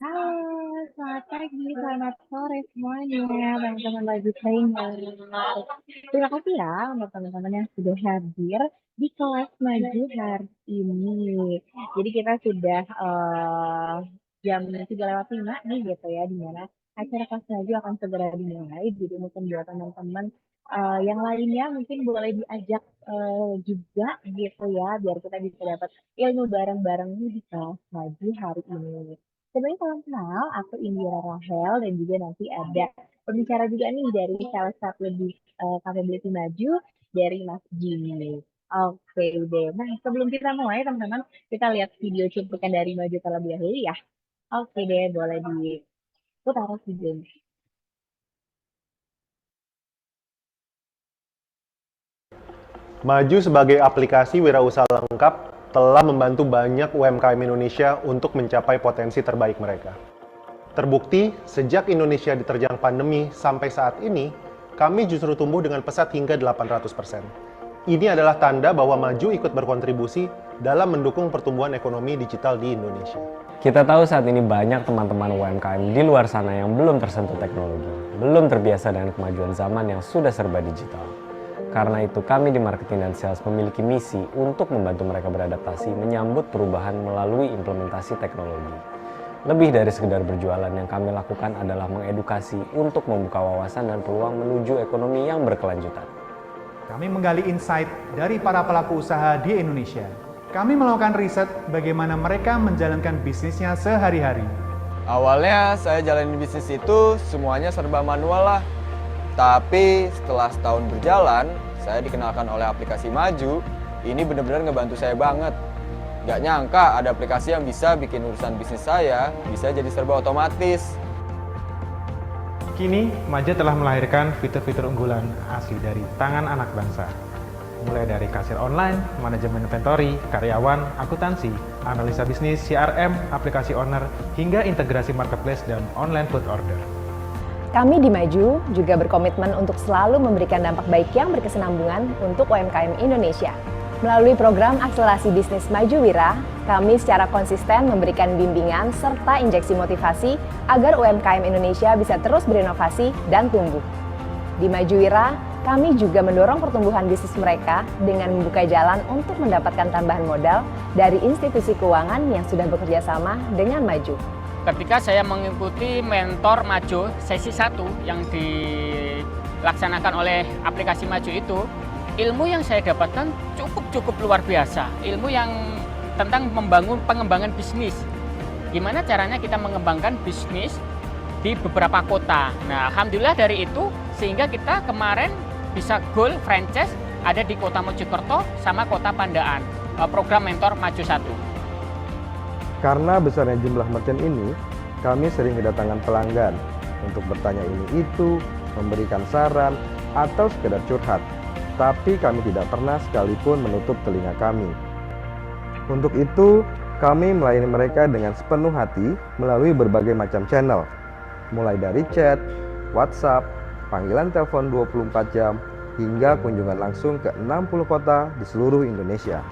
Halo, selamat pagi, selamat sore semuanya, teman-teman Baju Trainer. Terima kasih ya untuk teman-teman yang sudah hadir di kelas maju hari ini. Jadi kita sudah jam 3:05 nih gitu ya, di mana acara kelas maju akan segera dimulai. Jadi mungkin buat teman-teman yang lainnya mungkin boleh diajak juga gitu ya, biar kita bisa dapat ilmu bareng-bareng nih di kelas maju hari ini. Sebenarnya salam kenal, aku Indira Rahel dan juga nanti ada pembicara juga nih dari salah satu lebih capability maju dari Mas Jimmy. Oke deh. Nah sebelum kita mulai teman-teman, kita lihat video cuplikan dari maju terlebih dahulu ya. Oke deh, boleh diputar videonya. Maju sebagai aplikasi wirausaha lengkap telah membantu banyak UMKM Indonesia untuk mencapai potensi terbaik mereka. Terbukti, sejak Indonesia diterjang pandemi sampai saat ini, kami justru tumbuh dengan pesat hingga 800%. Ini adalah tanda bahwa Maju ikut berkontribusi dalam mendukung pertumbuhan ekonomi digital di Indonesia. Kita tahu saat ini banyak teman-teman UMKM di luar sana yang belum tersentuh teknologi, belum terbiasa dengan kemajuan zaman yang sudah serba digital. Karena itu kami di Marketing dan Sales memiliki misi untuk membantu mereka beradaptasi menyambut perubahan melalui implementasi teknologi. Lebih dari sekedar berjualan, yang kami lakukan adalah mengedukasi untuk membuka wawasan dan peluang menuju ekonomi yang berkelanjutan. Kami menggali insight dari para pelaku usaha di Indonesia. Kami melakukan riset bagaimana mereka menjalankan bisnisnya sehari-hari. Awalnya saya jalanin bisnis itu semuanya serba manual lah. Tapi setelah setahun berjalan, saya dikenalkan oleh aplikasi Maju. Ini benar-benar ngebantu saya banget. Gak nyangka ada aplikasi yang bisa bikin urusan bisnis saya bisa jadi serba otomatis. Kini, Maja telah melahirkan fitur-fitur unggulan asli dari tangan anak bangsa. Mulai dari kasir online, manajemen inventory, karyawan, akuntansi, analisa bisnis, CRM, aplikasi owner, hingga integrasi marketplace dan online food order. Kami di Maju juga berkomitmen untuk selalu memberikan dampak baik yang berkesinambungan untuk UMKM Indonesia. Melalui program akselerasi bisnis Maju Wira, kami secara konsisten memberikan bimbingan serta injeksi motivasi agar UMKM Indonesia bisa terus berinovasi dan tumbuh. Di Maju Wira, kami juga mendorong pertumbuhan bisnis mereka dengan membuka jalan untuk mendapatkan tambahan modal dari institusi keuangan yang sudah bekerja sama dengan Maju. Ketika saya mengikuti mentor Maju sesi 1 yang dilaksanakan oleh aplikasi Maju itu, ilmu yang saya dapatkan cukup luar biasa. Ilmu yang tentang pengembangan bisnis. Gimana caranya kita mengembangkan bisnis di beberapa kota. Nah, alhamdulillah dari itu sehingga kita kemarin bisa goal franchise ada di Kota Mojokerto sama Kota Pandaan. Program mentor Maju 1. Karena besarnya jumlah merchant ini, kami sering kedatangan pelanggan untuk bertanya ini itu, memberikan saran, atau sekedar curhat. Tapi kami tidak pernah sekalipun menutup telinga kami. Untuk itu, kami melayani mereka dengan sepenuh hati melalui berbagai macam channel, mulai dari chat, WhatsApp, panggilan telepon 24 jam, hingga kunjungan langsung ke 60 kota di seluruh Indonesia.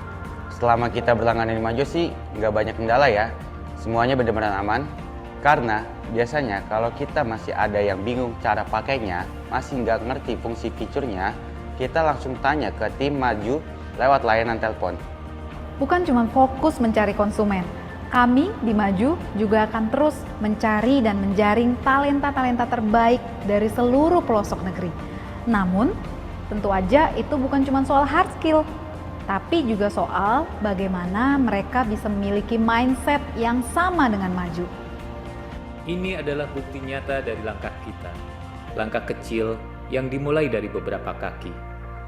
Selama kita berlangganan di Maju sih nggak banyak kendala ya. Semuanya benar-benar aman. Karena biasanya kalau kita masih ada yang bingung cara pakainya, masih nggak ngerti fungsi fiturnya, kita langsung tanya ke tim Maju lewat layanan telepon. Bukan cuma fokus mencari konsumen, kami di Maju juga akan terus mencari dan menjaring talenta-talenta terbaik dari seluruh pelosok negeri. Namun, tentu aja itu bukan cuma soal hard skill, tapi juga soal bagaimana mereka bisa memiliki mindset yang sama dengan Maju. Ini adalah bukti nyata dari langkah kita. Langkah kecil yang dimulai dari beberapa kaki.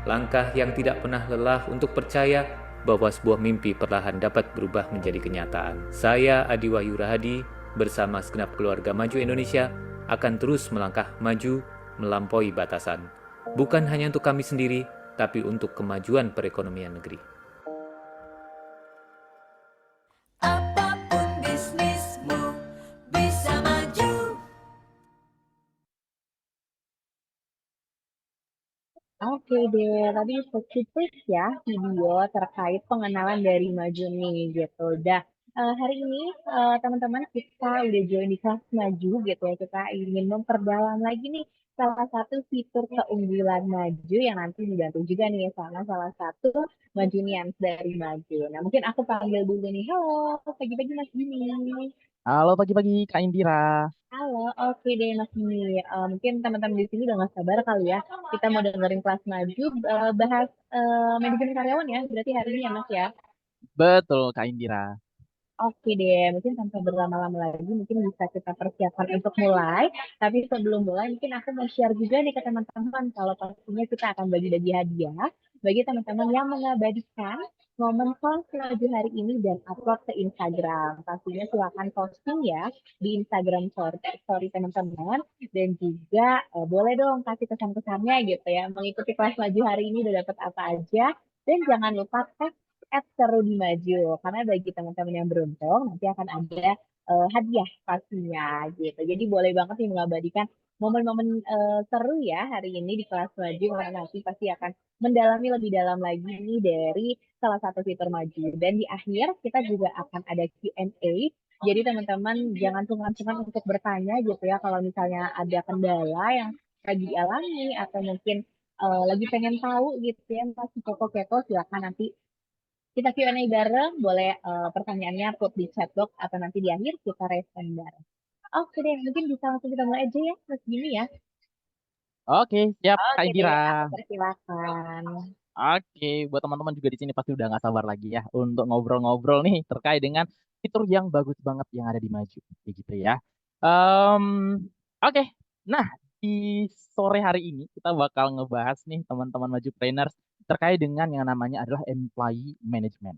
Langkah yang tidak pernah lelah untuk percaya bahwa sebuah mimpi perlahan dapat berubah menjadi kenyataan. Saya Adi Wahyu Rahadi bersama segenap keluarga Maju Indonesia akan terus melangkah maju melampaui batasan. Bukan hanya untuk kami sendiri, tapi untuk kemajuan perekonomian negeri. Apapun bisnismu bisa maju. Oke deh, tadi cukup ya video terkait pengenalan dari Maju nih gitu. Udah Hari ini teman-teman kita udah join di kelas maju gitu ya. Kita ingin memperdalam lagi nih salah satu fitur keunggulan maju yang nanti dibantu juga nih sama salah satu Majunians dari Maju. Nah, mungkin aku panggil dulu nih. Halo, pagi-pagi Mas Juni. Halo pagi-pagi Kak Indira. Halo, oke deh Mas Juni. Mungkin teman-teman di sini udah nggak sabar kali ya. Kita mau dengerin kelas maju, bahas manajemen karyawan ya. Berarti hari ini ya Mas ya. Betul Kak Indira. Oke deh, mungkin tanpa berlama-lama lagi, mungkin bisa kita persiapkan untuk mulai. Tapi sebelum mulai, mungkin aku mau share juga nih ke teman-teman, kalau pastinya kita akan bagi-bagi hadiah bagi teman-teman yang mengabadikan momen kelas maju hari ini dan upload ke Instagram. Pastinya silakan posting ya di Instagram story teman-teman. Dan juga boleh dong kasih kesan-kesannya gitu ya, mengikuti kelas maju hari ini udah dapat apa aja. Dan jangan lupa tag @seru di maju karena bagi teman-teman yang beruntung nanti akan ada hadiah pastinya gitu. Jadi boleh banget nih mengabadikan momen-momen seru ya hari ini di kelas maju karena nanti pasti akan mendalami lebih dalam lagi nih dari salah satu fitur maju. Dan di akhir kita juga akan ada Q&A. Jadi teman-teman jangan sungkan-sungkan untuk bertanya gitu ya kalau misalnya ada kendala yang lagi dialami atau mungkin lagi pengen tahu gitu ya masih kepo-kepo silakan nanti kita Q&A bareng, boleh pertanyaannya put di chat box atau nanti di akhir kita respon bareng. Oke deh, mungkin bisa langsung kita mulai aja ya, Mas Gini ya. Oke, siap Kak Oke deh, Indira. aku persilakan. Oke, buat teman-teman juga di sini pasti udah nggak sabar lagi ya untuk ngobrol-ngobrol nih terkait dengan fitur yang bagus banget yang ada di Maju, kayak gitu ya. Em, oke, nah di sore hari ini kita bakal ngebahas nih teman-teman Maju Trainers terkait dengan yang namanya adalah employee management,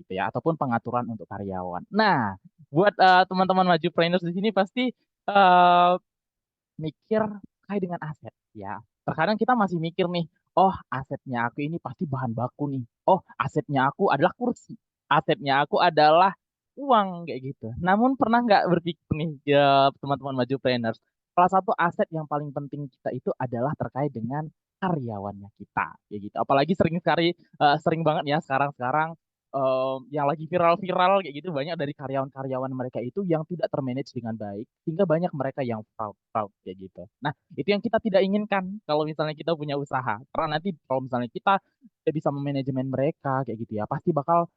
gitu ya, ataupun pengaturan untuk karyawan. Nah, buat teman-teman Maju Trainers di sini pasti eh, mikir terkait dengan aset ya. Terkadang kita masih mikir nih, oh asetnya aku ini pasti bahan baku nih. Oh asetnya aku adalah kursi. Asetnya aku adalah uang kayak gitu. Namun pernah nggak berpikir nih ya teman-teman maju planners, salah satu aset yang paling penting kita itu adalah terkait dengan karyawannya kita, kayak gitu. Apalagi sering sekali, sering banget ya sekarang-sekarang yang lagi viral-viral kayak gitu banyak dari karyawan-karyawan mereka itu yang tidak termanage dengan baik sehingga banyak mereka yang fraud kayak gitu. Nah, itu yang kita tidak inginkan kalau misalnya kita punya usaha. Karena nanti kalau misalnya kita tidak bisa memanajemen mereka kayak gitu ya, pasti bakal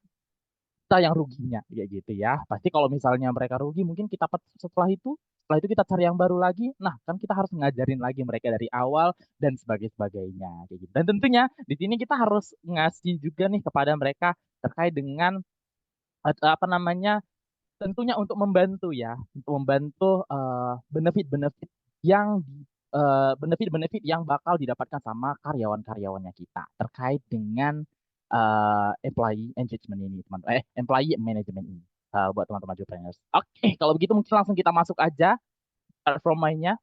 kita yang ruginya kayak gitu ya. Pasti kalau misalnya mereka rugi mungkin kita setelah itu kita cari yang baru lagi. Nah, kan kita harus ngajarin lagi mereka dari awal dan sebagainya kayak gitu. Dan tentunya di sini kita harus ngasih juga nih kepada mereka terkait dengan apa namanya, tentunya untuk membantu benefit-benefit yang benefit-benefit yang bakal didapatkan sama karyawan-karyawannya kita terkait dengan employee engagement ini, teman employee management ini, buat teman-teman entrepreneurs. Oke, kalau begitu mungkin langsung kita masuk aja from mainnya.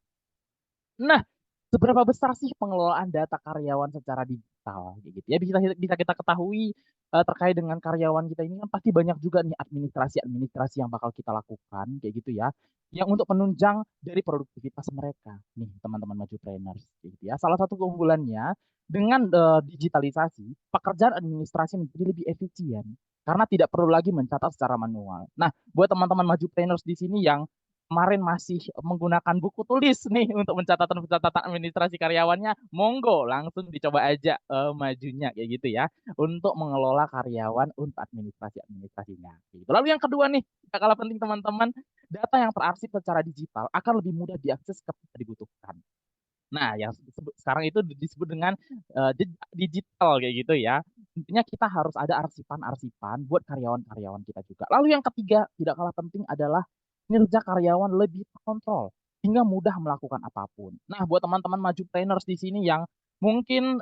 Nah, seberapa besar sih pengelolaan data karyawan secara digital kayak gitu ya, bisa bisa kita ketahui terkait dengan karyawan kita ini kan pasti banyak juga nih administrasi-administrasi yang bakal kita lakukan kayak gitu ya, yang untuk menunjang dari produktivitas mereka nih teman-teman maju trainers kayak gitu ya. Salah satu keunggulannya dengan digitalisasi pekerjaan administrasi menjadi lebih efisien karena tidak perlu lagi mencatat secara manual. Nah, buat teman-teman maju trainers di sini yang kemarin masih menggunakan buku tulis nih untuk pencatatan administrasi karyawannya, monggo langsung dicoba aja majunya kayak gitu ya untuk mengelola karyawan untuk administrasinya. Gitu. Lalu yang kedua nih, gak kalah penting teman-teman, data yang terarsip secara digital akan lebih mudah diakses ketika dibutuhkan. Nah, yang sekarang itu disebut dengan digital kayak gitu ya. Intinya kita harus ada arsipan-arsipan buat karyawan-karyawan kita juga. Lalu yang ketiga, tidak kalah penting adalah kinerja karyawan lebih terkontrol hingga mudah melakukan apapun. Nah, buat teman-teman maju trainers di sini yang mungkin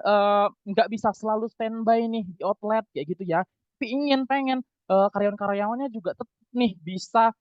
nggak bisa selalu standby nih di outlet kayak gitu ya, tapi pengen karyawan-karyawannya juga tetap nih bisa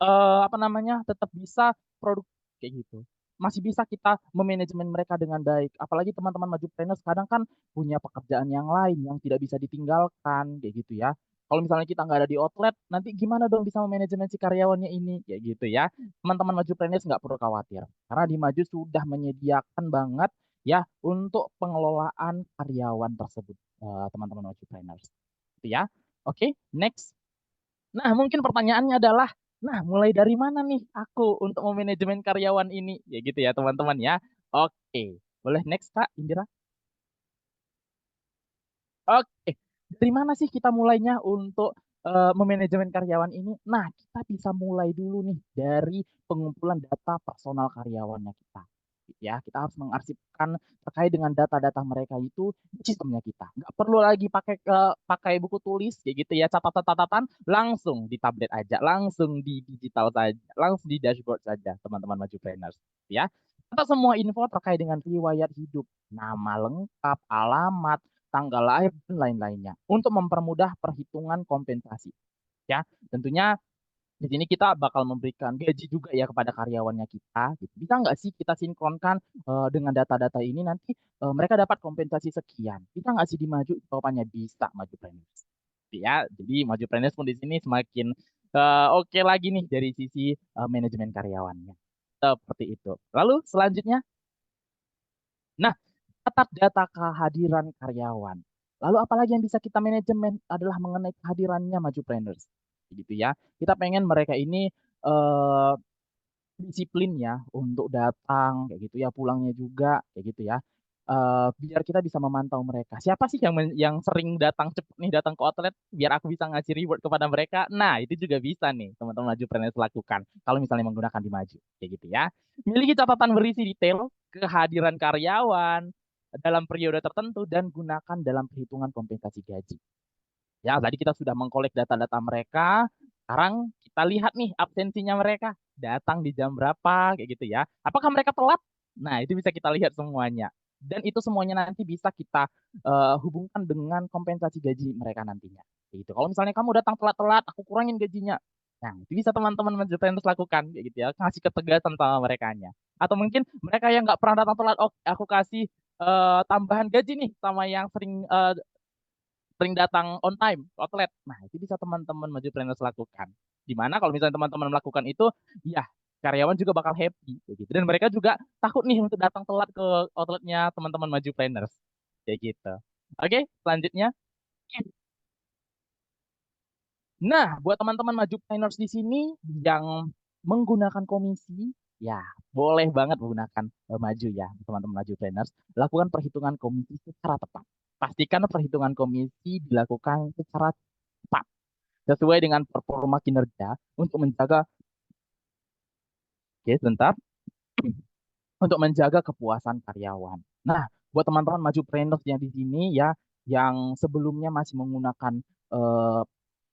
apa namanya tetap bisa produk kayak gitu. Masih bisa kita memanajemen mereka dengan baik. Apalagi teman-teman maju trainers kadang kan punya pekerjaan yang lain yang tidak bisa ditinggalkan kayak gitu ya. Kalau misalnya kita nggak ada di outlet, nanti gimana dong bisa memanajemen si karyawannya ini kayak gitu ya. Teman-teman maju trainers nggak perlu khawatir karena di maju sudah menyediakan banget ya untuk pengelolaan karyawan tersebut teman-teman maju trainers. Itu ya. Oke, next. Nah, mungkin pertanyaannya adalah, nah mulai dari mana nih aku untuk memanajemen karyawan ini? Ya gitu ya teman-teman ya. Oke, boleh next Kak Indira? Oke, dari mana sih kita mulainya untuk memanajemen karyawan ini? Nah, kita bisa mulai dulu nih dari pengumpulan data personal karyawannya kita. Ya, kita harus mengarsipkan terkait dengan data-data mereka itu di sistemnya kita. Nggak perlu lagi pakai buku tulis kayak gitu ya, catatan-catatan, langsung di tablet aja, langsung di digital saja, langsung di dashboard saja, teman-teman Maju Planners. Ya, kita semua info terkait dengan riwayat hidup, nama lengkap, alamat, tanggal lahir, dan lain-lainnya untuk mempermudah perhitungan kompensasi. Ya, tentunya di sini kita bakal memberikan gaji juga ya kepada karyawannya kita. Gitu. Bisa nggak sih kita sinkronkan dengan data-data ini nanti mereka dapat kompensasi sekian. Bisa nggak sih dimaju? Jawabannya bisa Maju Planners. Ya, jadi Maju Planners pun di sini semakin oke lagi nih dari sisi manajemen karyawannya. Seperti itu. Lalu selanjutnya, nah, catat data kehadiran karyawan. Lalu apalagi yang bisa kita manajemen adalah mengenai kehadirannya Maju Planners. Gitu ya. Kita pengen mereka ini eh, disiplin ya untuk datang kayak gitu ya, pulangnya juga kayak gitu ya. Biar kita bisa memantau mereka. Siapa sih yang sering datang cepet nih datang ke outlet biar aku bisa ngasih reward kepada mereka. Nah, itu juga bisa nih teman-teman Maju Planners lakukan kalau misalnya menggunakan di Maju kayak gitu ya. Miliki catatan berisi detail kehadiran karyawan dalam periode tertentu dan gunakan dalam perhitungan kompensasi gaji. Ya, tadi kita sudah mengkolek data-data mereka. Sekarang kita lihat nih absensinya mereka. Datang di jam berapa, kayak gitu ya. Apakah mereka telat? Nah, itu bisa kita lihat semuanya. Dan itu semuanya nanti bisa kita hubungkan dengan kompensasi gaji mereka nantinya. Kayak gitu. Kalau misalnya kamu datang telat-telat, aku kurangin gajinya. Nah, itu bisa teman-teman Managers lakukan, kayak gitu ya. Kasih ketegasan sama mereka-nya. Atau mungkin mereka yang nggak pernah datang telat, oh, aku kasih tambahan gaji nih sama yang sering datang on time ke outlet. Nah, itu bisa teman-teman Maju Planners lakukan. Dimana kalau misalnya teman-teman melakukan itu, ya karyawan juga bakal happy kayak gitu. Dan mereka juga takut nih untuk datang telat ke outletnya teman-teman Maju Planners kayak gitu. Oke, selanjutnya. Nah, buat teman-teman Maju Planners di sini yang menggunakan komisi, ya boleh banget menggunakan Maju ya, teman-teman Maju Planners. Lakukan perhitungan komisi secara tepat. Pastikan perhitungan komisi dilakukan secara tepat sesuai dengan performa kinerja untuk menjaga, oke, sebentar, untuk menjaga kepuasan karyawan. Nah, buat teman-teman Maju Planners yang di sini ya, yang sebelumnya masih menggunakan eh,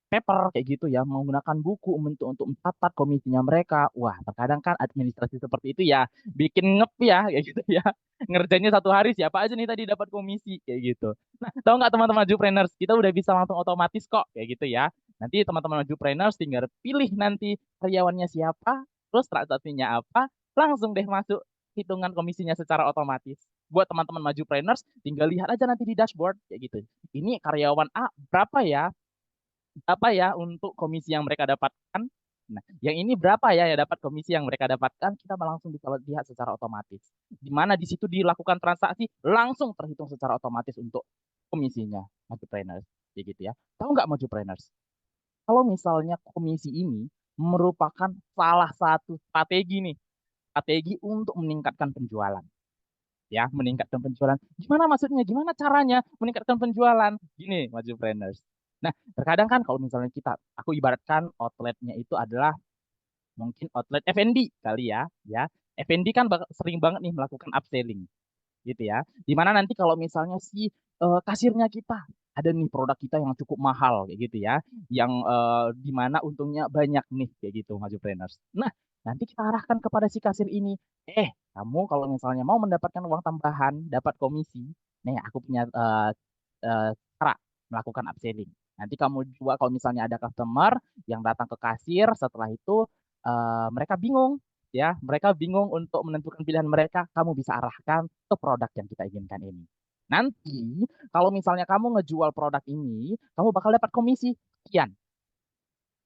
paper kayak gitu ya, menggunakan buku untuk mencatat komisinya mereka. Wah, terkadang kan administrasi seperti itu ya bikin ngep ya kayak gitu ya. Ngerjainnya satu hari siapa aja nih tadi dapat komisi kayak gitu. Nah, tahu nggak teman-teman Maju kita udah bisa langsung otomatis kok kayak gitu ya. Nanti teman-teman Maju tinggal pilih nanti karyawannya siapa, terus transaksinya apa, langsung deh masuk hitungan komisinya secara otomatis. Buat teman-teman Maju tinggal lihat aja nanti di dashboard kayak gitu. Ini karyawan A berapa ya untuk komisi yang mereka dapatkan. Nah, yang ini berapa ya dapat komisi yang mereka dapatkan, kita langsung bisa lihat secara otomatis. Di mana di situ dilakukan transaksi, langsung terhitung secara otomatis untuk komisinya, Maju ya gitu ya. Tahu nggak Maju kalau misalnya komisi ini merupakan salah satu strategi nih, strategi untuk meningkatkan penjualan. Ya, meningkatkan penjualan. Gimana maksudnya? Gimana caranya meningkatkan penjualan? Gini, Maju Nah, terkadang kan kalau misalnya aku ibaratkan outletnya itu adalah mungkin outlet F&B kali ya. F&B kan sering banget nih melakukan upselling, gitu ya. Dimana nanti kalau misalnya si kasirnya kita ada nih produk kita yang cukup mahal, kayak gitu ya, yang dimana untungnya banyak nih, kayak gitu, Maju Planners. Nah, nanti kita arahkan kepada si kasir ini, kamu kalau misalnya mau mendapatkan uang tambahan, dapat komisi, nih aku punya cara melakukan upselling. Nanti kamu juga kalau misalnya ada customer yang datang ke kasir setelah itu mereka bingung ya, mereka bingung untuk menentukan pilihan mereka, kamu bisa arahkan ke produk yang kita inginkan ini. Nanti kalau misalnya kamu ngejual produk ini, kamu bakal dapat komisi sekian.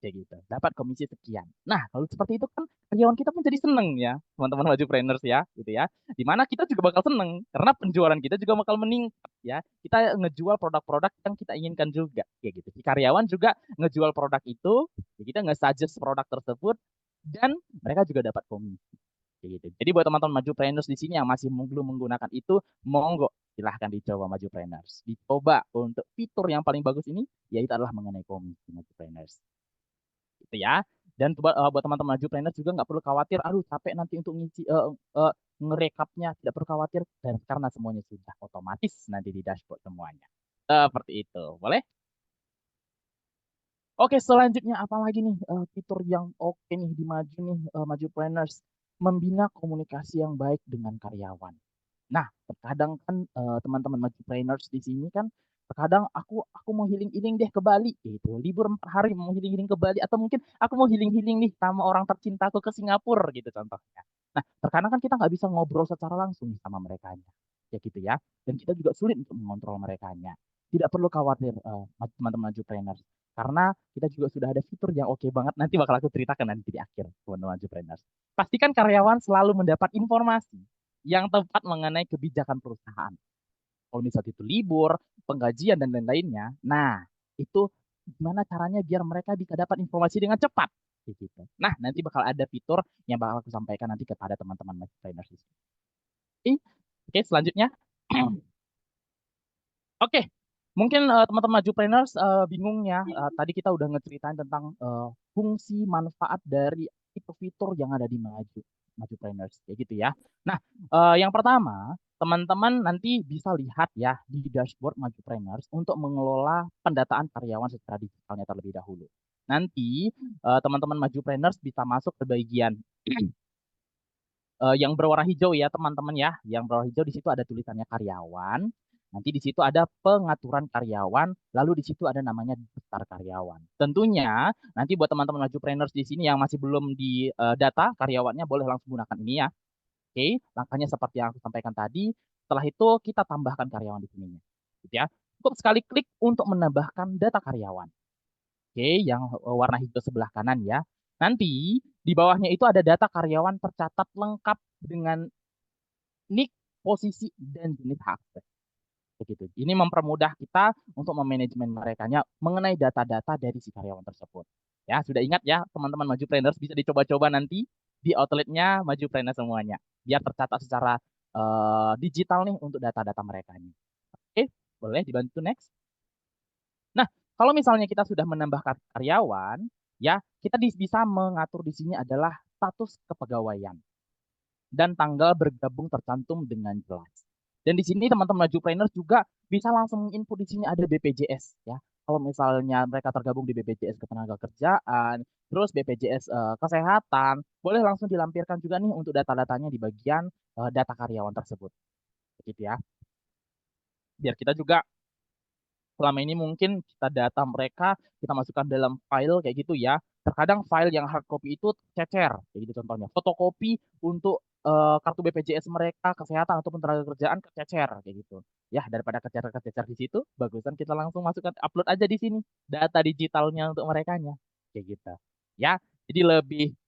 kayak gitu. Dapat komisi sekian. Nah, kalau seperti itu kan karyawan kita pun jadi seneng ya, teman-teman Majupreneurs ya, gitu ya. Dimana kita juga bakal seneng karena penjualan kita juga bakal meningkat ya. Kita ngejual produk-produk yang kita inginkan juga, kayak gitu. Si karyawan juga ngejual produk itu, ya kita nge-suggest produk tersebut dan mereka juga dapat komisi. Kayak gitu. Jadi buat teman-teman Majupreneurs di sini yang masih belum menggunakan itu, monggo silahkan dicoba Majupreneurs. Dicoba untuk fitur yang paling bagus ini, yaitu adalah mengenai komisi Majupreneurs gitu ya. Dan buat teman-teman Majupreneurs juga nggak perlu khawatir, aduh capek nanti untuk ngisi ngerekapnya, tidak perlu khawatir dan karena semuanya sudah otomatis nanti di dashboard semuanya. Seperti itu, boleh? Oke, selanjutnya apa lagi nih fitur yang oke nih di Maju nih Majupreneurs, membina komunikasi yang baik dengan karyawan. Nah, terkadang kan teman-teman Majupreneurs di sini kan terkadang aku mau healing-healing deh ke Bali gitu. Libur 4 hari mau healing-healing ke Bali atau mungkin aku mau healing-healing nih sama orang tercintaku ke Singapura gitu contohnya. Nah, terkadang kan kita nggak bisa ngobrol secara langsung nih sama mereka ya gitu ya. Dan kita juga sulit untuk mengontrol mereka. Tidak perlu khawatir teman-teman Majupreneurs karena kita juga sudah ada fitur yang oke banget nanti bakal aku ceritakan nanti di akhir teman-teman Majupreneurs. Pastikan karyawan selalu mendapat informasi yang tepat mengenai kebijakan perusahaan. Kalau misalnya itu libur, penggajian, dan lain-lainnya, nah itu gimana caranya biar mereka bisa dapat informasi dengan cepat. Gitu. Nah, nanti bakal ada fitur yang bakal aku sampaikan nanti kepada teman-teman Majupreneurs. Oke, selanjutnya. Oke, mungkin teman-teman Majupreneurs bingung ya. Tadi kita udah ngeceritain tentang fungsi manfaat dari fitur-fitur yang ada di Majupreneurs, kayak gitu ya. Nah, yang pertama, teman-teman nanti bisa lihat ya di dashboard Majupreneurs untuk mengelola pendataan karyawan secara digitalnya terlebih dahulu. Nanti teman-teman Majupreneurs bisa masuk ke bagian yang berwarna hijau ya teman-teman ya. Yang berwarna hijau di situ ada tulisannya karyawan. Nanti di situ ada pengaturan karyawan, lalu di situ ada namanya daftar karyawan. Tentunya nanti buat teman-teman Majupreneurs di sini yang masih belum di data karyawannya boleh langsung gunakan ini ya. Oke, langkahnya seperti yang aku sampaikan tadi. Setelah itu kita tambahkan karyawan di sini. Gitu ya. Cukup sekali klik untuk menambahkan data karyawan. Oke, yang warna hijau sebelah kanan ya. Nanti di bawahnya itu ada data karyawan tercatat lengkap dengan nick, posisi, dan jenis hak akses. Begitu. Ini mempermudah kita untuk memanajemen mereka mengenai data-data dari si karyawan tersebut. Ya, sudah ingat ya teman-teman Majupreneurs bisa dicoba-coba nanti di outletnya Majupreneurs semuanya. Biar tercatat secara digital nih untuk data-data mereka. Oke, boleh dibantu next. Nah, kalau misalnya kita sudah menambahkan karyawan, ya kita bisa mengatur di sini adalah status kepegawaian dan tanggal bergabung tercantum dengan jelas. Dan di sini teman-teman Majupreneurs juga bisa langsung input di sini ada BPJS ya. Kalau misalnya mereka tergabung di BPJS Ketenagakerjaan, terus BPJS Kesehatan, boleh langsung dilampirkan juga nih untuk data-datanya di bagian data karyawan tersebut. Begitu ya. Biar kita juga selama ini mungkin kita data mereka kita masukkan dalam file kayak gitu ya. Terkadang file yang hard copy itu cecer, kayak gitu contohnya. Fotokopi untuk kartu BPJS mereka, kesehatan ataupun tenaga kerjaan kececer kayak gitu. Ya, daripada kececer-kececer di situ, bagusan kita langsung masukkan upload aja di sini data digitalnya untuk merekanya. Kayak gitu. Ya, jadi lebih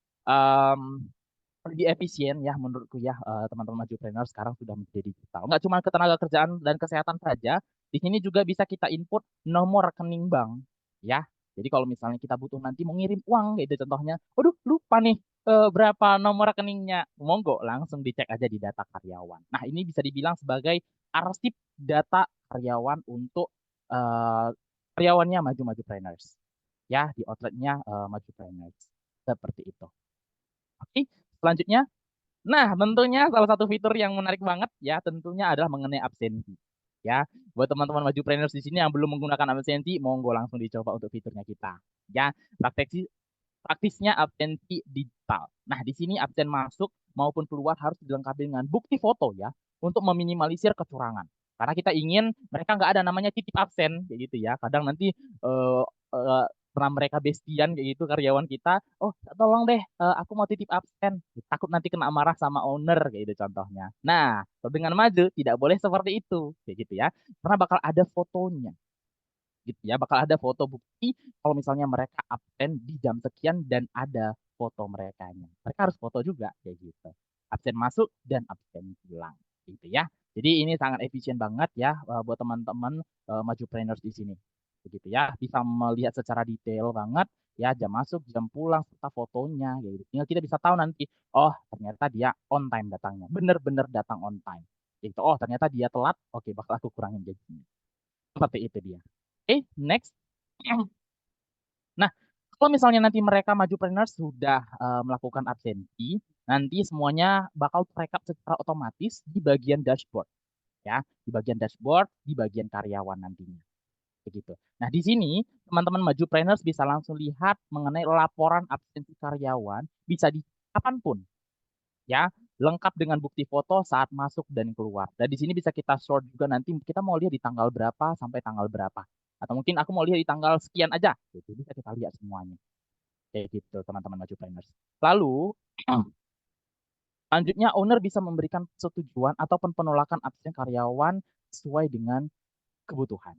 efisien ya menurutku ya teman-teman Majupreneurs sekarang sudah menjadi digital. Nggak cuma ketenaga kerjaan dan kesehatan saja, di sini juga bisa kita input nomor rekening bank ya. Jadi kalau misalnya kita butuh nanti mau ngirim uang gitu contohnya, waduh lupa nih berapa nomor rekeningnya, monggo langsung dicek aja di data karyawan. Nah ini bisa dibilang sebagai arsip data karyawan untuk karyawannya Majupreneurs ya di outletnya Majupreneurs seperti itu. Oke, selanjutnya. Nah, tentunya salah satu fitur yang menarik banget ya tentunya adalah mengenai absensi. Ya, buat teman-teman Majupreneurs di sini yang belum menggunakan absensi, monggo langsung dicoba untuk fiturnya kita. Ya, praktisnya absensi digital. Nah, di sini absen masuk maupun keluar harus dilengkapi dengan bukti foto ya untuk meminimalisir kecurangan. Karena kita ingin mereka nggak ada namanya titip absen kayak gitu ya. Kadang nanti pernah mereka bestian kayak gitu karyawan kita, oh tolong deh aku mau titip absen, takut nanti kena marah sama owner kayak gitu contohnya. Nah, dengan Maju tidak boleh seperti itu kayak gitu ya, karena bakal ada fotonya. gitu ya. Bakal ada foto bukti kalau misalnya mereka absen di jam sekian dan ada foto merekanya. Mereka harus foto juga kayak gitu. Absen masuk dan absen pulang gitu ya. Jadi ini sangat efisien banget ya buat teman-teman majupreneurs di sini. Begitu ya, bisa melihat secara detail banget ya jam masuk, jam pulang serta fotonya gitu. Tinggal kita bisa tahu nanti, oh ternyata dia on time datangnya. Bener-bener datang on time. Gitu. Oh, ternyata dia telat. Oke, bakal aku kurangin gajinya. Seperti itu dia. Oke, next. Nah, kalau misalnya nanti mereka majupreneurs sudah melakukan absensi, nanti semuanya bakal terekap secara otomatis di bagian dashboard, ya, di bagian dashboard, di bagian karyawan nantinya, begitu. Nah, di sini teman-teman majupreneurs bisa langsung lihat mengenai laporan absensi karyawan, bisa di kapanpun, ya, lengkap dengan bukti foto saat masuk dan keluar. Dan di sini bisa kita sort juga nanti kita mau lihat di tanggal berapa sampai tanggal berapa. Atau mungkin aku mau lihat di tanggal sekian aja, gitu. Bisa kita lihat semuanya. Kayak gitu, teman-teman majupreneurs. Lalu, selanjutnya owner bisa memberikan persetujuan ataupun penolakan absen karyawan sesuai dengan kebutuhan.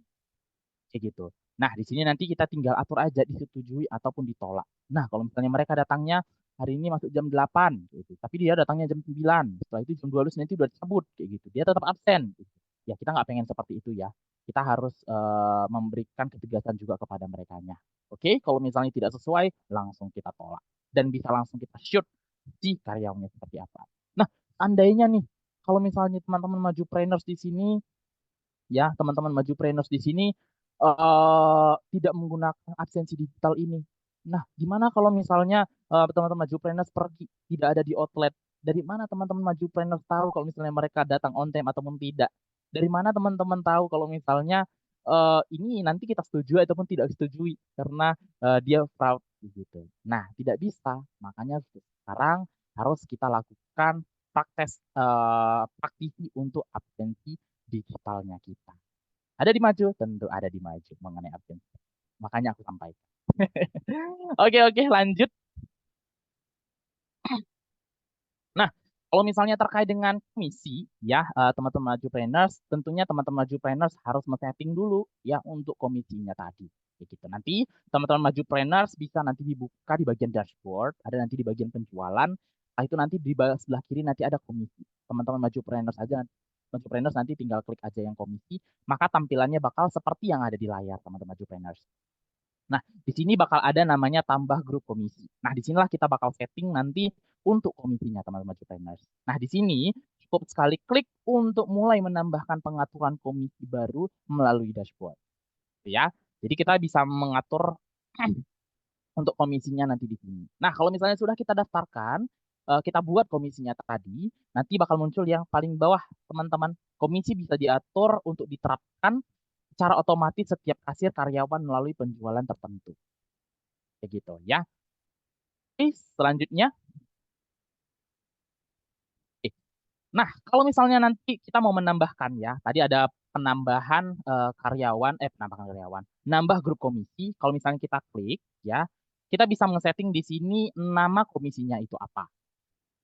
Kayak gitu. Nah, di sini nanti kita tinggal atur aja disetujui ataupun ditolak. Nah, kalau misalnya mereka datangnya hari ini masuk jam 8 gitu. Tapi dia datangnya jam 9. Setelah itu jam 12 nanti udah cabut kayak gitu. Dia tetap absen gitu. Ya, kita nggak pengen seperti itu ya. Kita harus memberikan ketegasan juga kepada merekanya. Oke, kalau misalnya tidak sesuai, langsung kita tolak. Dan bisa langsung kita shoot si karyawannya seperti apa. Nah, andainya nih, kalau misalnya teman-teman majupreneurs di sini, ya teman-teman majupreneurs di sini tidak menggunakan absensi digital ini. Nah, gimana kalau misalnya teman-teman majupreneurs pergi tidak ada di outlet? Dari mana teman-teman majupreneurs tahu kalau misalnya mereka datang on time ataupun tidak? Dari mana teman-teman tahu kalau misalnya ini nanti kita setuju ataupun tidak setujui karena dia fraud gitu. Nah, tidak bisa. Makanya sekarang harus kita lakukan praktisi untuk absensi digitalnya kita. Ada di maju? Tentu ada di maju mengenai absensi. Makanya aku sampaikan. Oke, lanjut. Nah, kalau misalnya terkait dengan komisi, ya teman-teman majupreneurs, tentunya teman-teman majupreneurs harus men-setting dulu ya untuk komisinya tadi. Gitu. Nanti teman-teman majupreneurs bisa nanti dibuka di bagian dashboard, ada nanti di bagian penjualan. Itu nanti di sebelah kiri nanti ada komisi. Teman-teman majupreneurs aja majupreneurs nanti tinggal klik aja yang komisi, maka tampilannya bakal seperti yang ada di layar teman-teman majupreneurs. Nah, di sini bakal ada namanya tambah grup komisi. Nah, di sinilah kita bakal setting nanti untuk komisinya teman-teman majupreneurs. Nah, di sini cukup sekali klik untuk mulai menambahkan pengaturan komisi baru melalui dashboard. Ya, jadi kita bisa mengatur untuk komisinya nanti di sini. Nah, kalau misalnya sudah kita daftarkan, kita buat komisinya tadi, nanti bakal muncul yang paling bawah, teman-teman. Komisi bisa diatur untuk diterapkan secara otomatis setiap kasir karyawan melalui penjualan tertentu. Kayak gitu ya. Oke, selanjutnya. Nah, kalau misalnya nanti kita mau menambahkan ya, tadi ada penambahan penambahan karyawan, nambah grup komisi. Kalau misalnya kita klik ya, kita bisa men-setting di sini nama komisinya itu apa.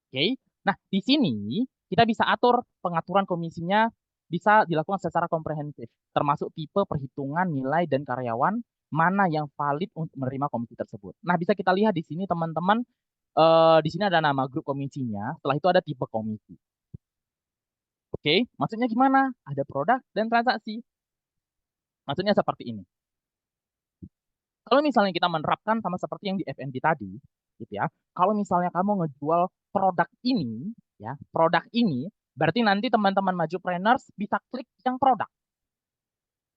Oke. Nah, di sini kita bisa atur pengaturan komisinya bisa dilakukan secara komprehensif, termasuk tipe perhitungan nilai dan karyawan mana yang valid untuk menerima komisi tersebut. Nah, bisa kita lihat di sini teman-teman, di sini ada nama grup komisinya, setelah itu ada tipe komisi. Oke, maksudnya gimana? Ada produk dan transaksi. Maksudnya seperti ini. Kalau misalnya kita menerapkan sama seperti yang di FNB tadi, gitu ya. Kalau misalnya kamu ngejual produk ini, ya, produk ini, berarti nanti teman-teman majupreneurs bisa klik yang produk.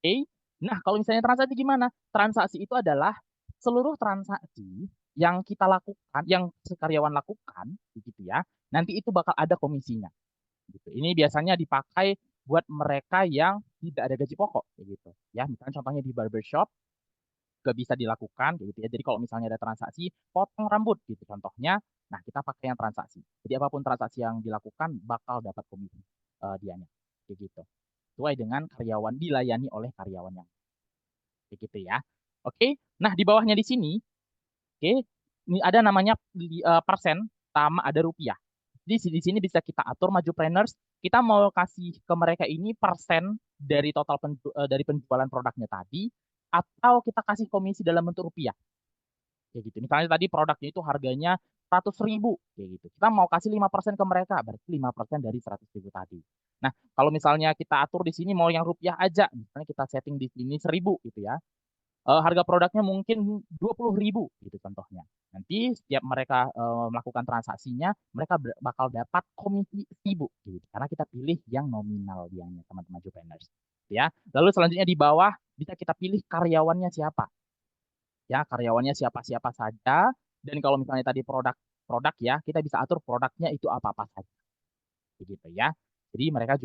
Oke. Nah, kalau misalnya transaksi gimana? Transaksi itu adalah seluruh transaksi yang kita lakukan, yang karyawan lakukan, gitu ya. Nanti itu bakal ada komisinya. Gitu. Ini biasanya dipakai buat mereka yang tidak ada gaji pokok, gitu. Ya, misalnya contohnya di barbershop juga bisa dilakukan, gitu ya. Jadi kalau misalnya ada transaksi potong rambut, gitu contohnya, nah kita pakai yang transaksi. Jadi apapun transaksi yang dilakukan bakal dapat komisi dianya, kayak gitu. Sesuai dengan karyawan dilayani oleh karyawan yang, kayak gitu ya. Oke, nah di bawahnya di sini, oke, ini ada namanya persen sama ada rupiah. Di sini bisa kita atur majupreneurs, kita mau kasih ke mereka ini persen dari total dari penjualan produknya tadi, atau kita kasih komisi dalam bentuk rupiah. Kayak gitu. Misalnya tadi produknya itu harganya 100.000, kayak gitu. Kita mau kasih 5% ke mereka, berarti 5% dari 100.000 tadi. Nah, kalau misalnya kita atur di sini mau yang rupiah aja, misalnya kita setting di sini 1.000 gitu ya. Harga produknya mungkin 20.000 gitu contohnya. Nanti setiap mereka melakukan transaksinya, mereka bakal dapat komisi 1.000 gitu. Karena kita pilih yang nominal dianya teman-teman Jupreneurs. Ya. Lalu selanjutnya di bawah bisa kita pilih karyawannya siapa. Ya, karyawannya siapa-siapa saja. Dan kalau misalnya tadi produk ya, kita bisa atur produknya itu apa-apa saja. Begitu ya. Jadi mereka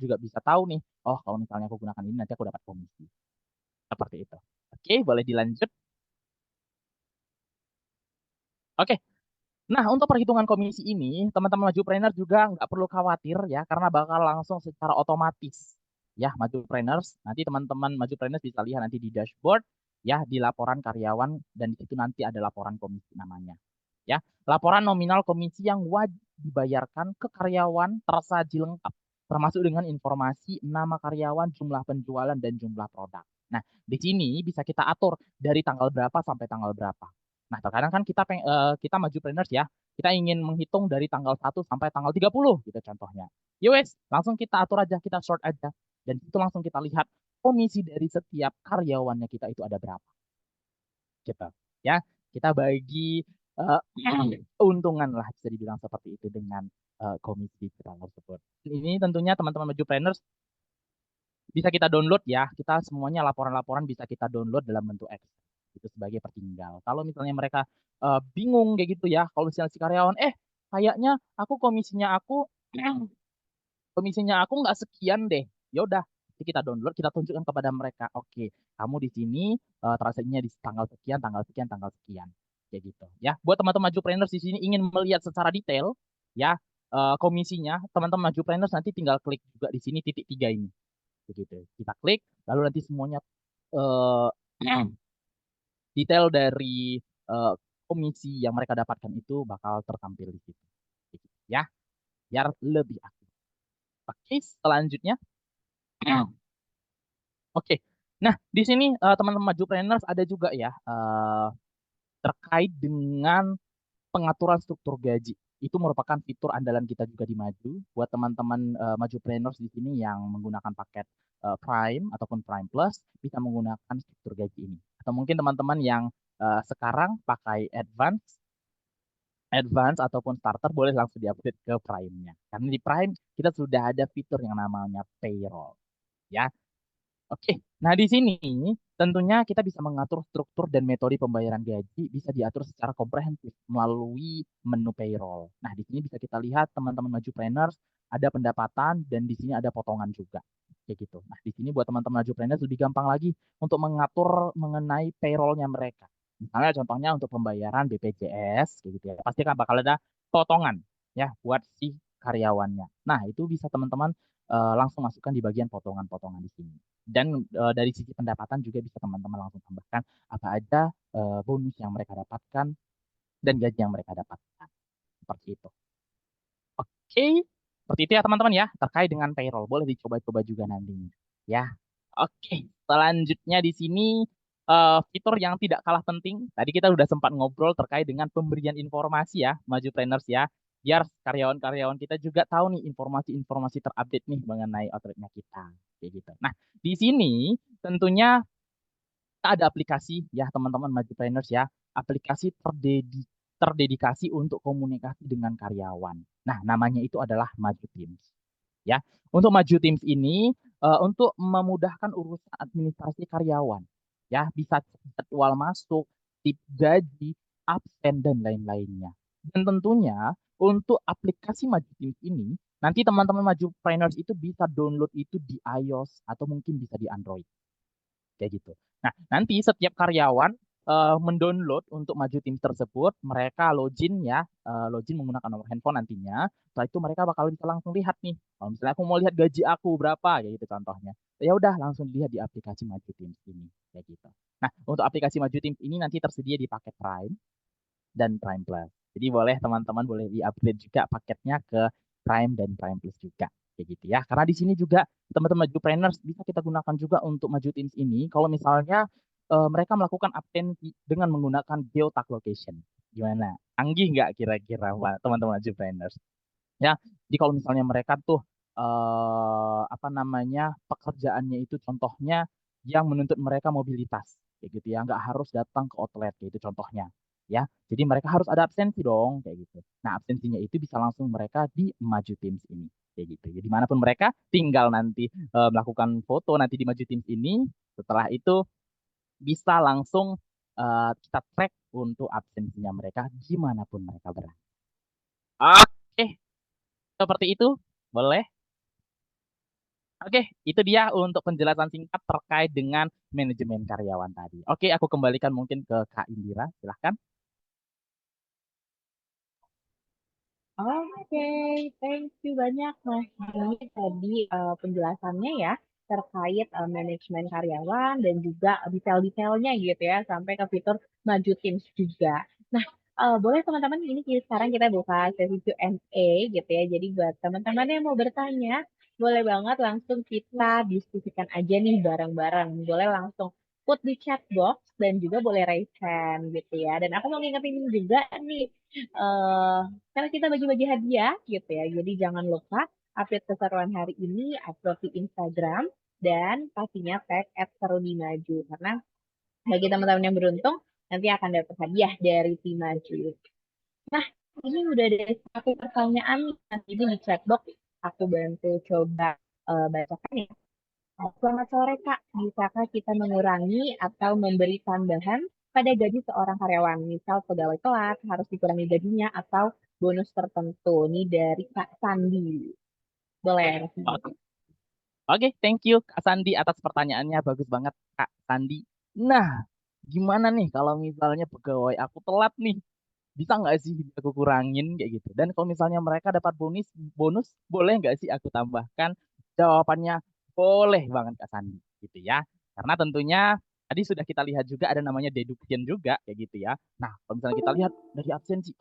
juga bisa tahu nih, oh kalau misalnya aku gunakan ini nanti aku dapat komisi. Seperti itu. Oke, boleh dilanjut. Oke. Nah, untuk perhitungan komisi ini, teman-teman Majupreneur juga nggak perlu khawatir ya, karena bakal langsung secara otomatis. Ya, Majupreneurs, nanti teman-teman Majupreneurs bisa lihat nanti di dashboard, ya, di laporan karyawan, dan di situ nanti ada laporan komisi namanya. Ya, laporan nominal komisi yang wajib dibayarkan ke karyawan tersaji lengkap, termasuk dengan informasi nama karyawan, jumlah penjualan, dan jumlah produk. Nah, di sini bisa kita atur dari tanggal berapa sampai tanggal berapa. Nah, terkadang kan kita Majupreneurs ya, kita ingin menghitung dari tanggal 1 sampai tanggal 30 gitu contohnya. Yowes, langsung kita atur aja, kita sort aja. Dan itu langsung kita lihat komisi dari setiap karyawannya kita itu ada berapa. Gitu. Ya, kita bagi keuntungan lah bisa dibilang seperti itu dengan komisi kita tersebut. Ini tentunya teman-teman Majupreneurs bisa kita download ya. Kita semuanya laporan-laporan bisa kita download dalam bentuk Excel itu sebagai pertinggal. Kalau misalnya mereka bingung kayak gitu ya, kalau misalnya si karyawan, kayaknya komisinya aku nggak sekian deh. Ya udah, kita download, kita tunjukkan kepada mereka. Oke, kamu di sini transaksinya di tanggal sekian, tanggal sekian, tanggal sekian, kayak gitu. Ya, buat teman-teman Majupreneurs di sini ingin melihat secara detail, ya komisinya, teman-teman Majupreneurs nanti tinggal klik juga di sini titik 3 ini, begitu. Kita klik, lalu nanti semuanya detail dari komisi yang mereka dapatkan itu bakal tertampil di situ. Ya, biar lebih aktif. Oke, selanjutnya. Oke. Nah, di sini teman-teman Majupreneurs ada juga ya terkait dengan pengaturan struktur gaji. Itu merupakan fitur andalan kita juga di Maju. Buat teman-teman Majupreneurs di sini yang menggunakan paket Prime ataupun Prime Plus bisa menggunakan struktur gaji ini. Atau mungkin teman-teman yang sekarang pakai Advance ataupun Starter boleh langsung di-upgrade ke Prime-nya. Karena di Prime kita sudah ada fitur yang namanya payroll. Ya. Oke, nah di sini tentunya kita bisa mengatur struktur dan metode pembayaran gaji bisa diatur secara komprehensif melalui menu payroll. Nah, di sini bisa kita lihat teman-teman Majupreneurs ada pendapatan dan di sini ada potongan juga. Kayak gitu. Nah, di sini buat teman-teman Majupreneurs lebih gampang lagi untuk mengatur mengenai payroll-nya mereka. Misalnya contohnya untuk pembayaran BPJS kayak gitu ya. Pasti kan bakal ada potongan ya buat si karyawannya. Nah, itu bisa teman-teman langsung masukkan di bagian potongan-potongan di sini. Dan dari sisi pendapatan juga bisa teman-teman langsung tambahkan apa aja bonus yang mereka dapatkan dan gaji yang mereka dapatkan. Seperti itu. Oke, seperti itu ya teman-teman ya, terkait dengan payroll. Boleh dicoba-coba juga nantinya. Ya, oke. Selanjutnya di sini fitur yang tidak kalah penting. Tadi kita udah sempat ngobrol terkait dengan pemberian informasi ya, Majupreneurs ya. Biar karyawan-karyawan kita juga tahu nih informasi-informasi terupdate nih mengenai outletnya kita. Kayak gitu. Nah, di sini tentunya ada aplikasi ya teman-teman Majupreneurs ya, aplikasi terdedikasi untuk komunikasi dengan karyawan. Nah, namanya itu adalah Maju Teams. Ya, untuk Maju Teams ini untuk memudahkan urusan administrasi karyawan. Ya, bisa jadwal masuk, tip gaji, absen dan lain-lainnya. Dan tentunya untuk aplikasi Maju Teams ini nanti teman-teman Majupreneurs itu bisa download itu di iOS atau mungkin bisa di Android. Kayak gitu. Nah, nanti setiap karyawan mendownload untuk Maju Teams tersebut, mereka login ya, login menggunakan nomor handphone nantinya. Setelah itu mereka bakal bisa langsung lihat nih. Kalau misalnya aku mau lihat gaji aku berapa, kayak gitu contohnya. Ya udah langsung lihat di aplikasi Maju Teams ini, kayak gitu. Nah, untuk aplikasi Maju Teams ini nanti tersedia di paket Prime dan Prime Plus. Jadi boleh teman-teman boleh di-upgrade juga paketnya ke Prime dan Prime Plus juga. kayak gitu ya. Karena di sini juga teman-teman Majupreneurs bisa kita gunakan juga untuk Maju Teams ini. Kalau misalnya mereka melakukan absensi dengan menggunakan geotag location. Gimana? Canggih nggak kira-kira teman-teman Majupreneurs? Ya, jadi kalau misalnya mereka tuh apa namanya pekerjaannya itu contohnya yang menuntut mereka mobilitas, kayak gitu ya, nggak harus datang ke outlet, kayak itu contohnya, ya. Jadi mereka harus ada absensi dong, kayak gitu. Nah, absensinya itu bisa langsung mereka di Maju Teams ini, kayak gitu. Jadi dimanapun mereka tinggal nanti melakukan foto nanti di Maju Teams ini. Setelah itu bisa langsung kita track untuk absensinya mereka dimanapun mereka berada. Oke, seperti itu, boleh? Oke, itu dia untuk penjelasan singkat terkait dengan manajemen karyawan tadi. Oke, aku kembalikan mungkin ke Kak Indira, silahkan. Oke, thank you banyak Mas Jimmy tadi penjelasannya ya terkait manajemen karyawan dan juga detail-detailnya gitu ya sampai ke fitur Maju Teams juga. Nah, boleh teman-teman ini sekarang kita buka sesi Q&A gitu ya. Jadi buat teman-teman yang mau bertanya, boleh banget langsung kita diskusikan aja nih bareng-bareng. Boleh langsung put di chat box dan juga boleh raise hand gitu ya. Dan aku mau ngingetin juga nih eh karena kita bagi-bagi hadiah gitu ya. Jadi jangan lupa update keseruan hari ini, upload di Instagram, dan pastinya tag @serudimaju. Karena bagi teman-teman yang beruntung, nanti akan dapat hadiah dari tim Maju. Nah, ini udah ada satu pertanyaan nih. Nanti ini di chatbox, aku bantu coba bacakan ya. Selamat sore Kak, bisakah kita mengurangi atau memberi tambahan pada gaji seorang karyawan? Misal pegawai telat harus dikurangi gajinya atau bonus tertentu. Ini dari Kak Sandi. Boleh. Oke, thank you Kak Sandi atas pertanyaannya. Bagus banget Kak Sandi. Nah, gimana nih kalau misalnya pegawai aku telat nih? Bisa nggak sih aku kurangin kayak gitu? Dan kalau misalnya mereka dapat bonus, bonus boleh nggak sih aku tambahkan? Jawabannya boleh banget Kak Sandi, gitu ya. Karena tentunya tadi sudah kita lihat juga ada namanya deduction juga kayak gitu ya. Nah, kalau misalnya kita lihat dari absensi,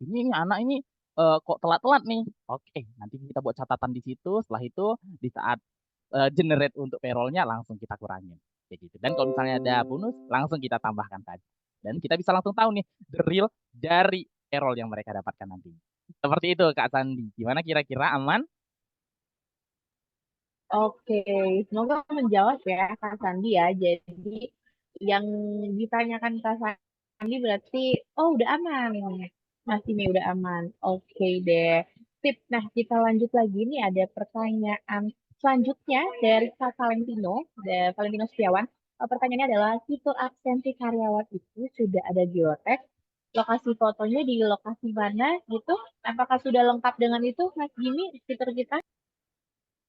ini anak ini kok telat-telat nih. Oke, nanti kita buat catatan di situ. Setelah itu di saat generate untuk payroll-nya langsung kita kurangin kayak gitu. Dan kalau misalnya ada bonus, langsung kita tambahkan saja. Dan kita bisa langsung tahu nih the real dari payroll yang mereka dapatkan nanti. Seperti itu Kak Sandi. Gimana kira-kira aman? Oke, semoga menjawab ya Kak Sandi ya. Jadi yang ditanyakan Kak Sandi berarti, oh udah aman. Masih nih udah aman. Oke deh. Sip. Nah, kita lanjut lagi nih ada pertanyaan selanjutnya dari Kak Valentino, dari Valentino Setiawan. Pertanyaannya adalah fitur absensi karyawan itu sudah ada geotek, lokasi fotonya di lokasi mana gitu? Apakah sudah lengkap dengan itu Mas Jimmy fitur kita?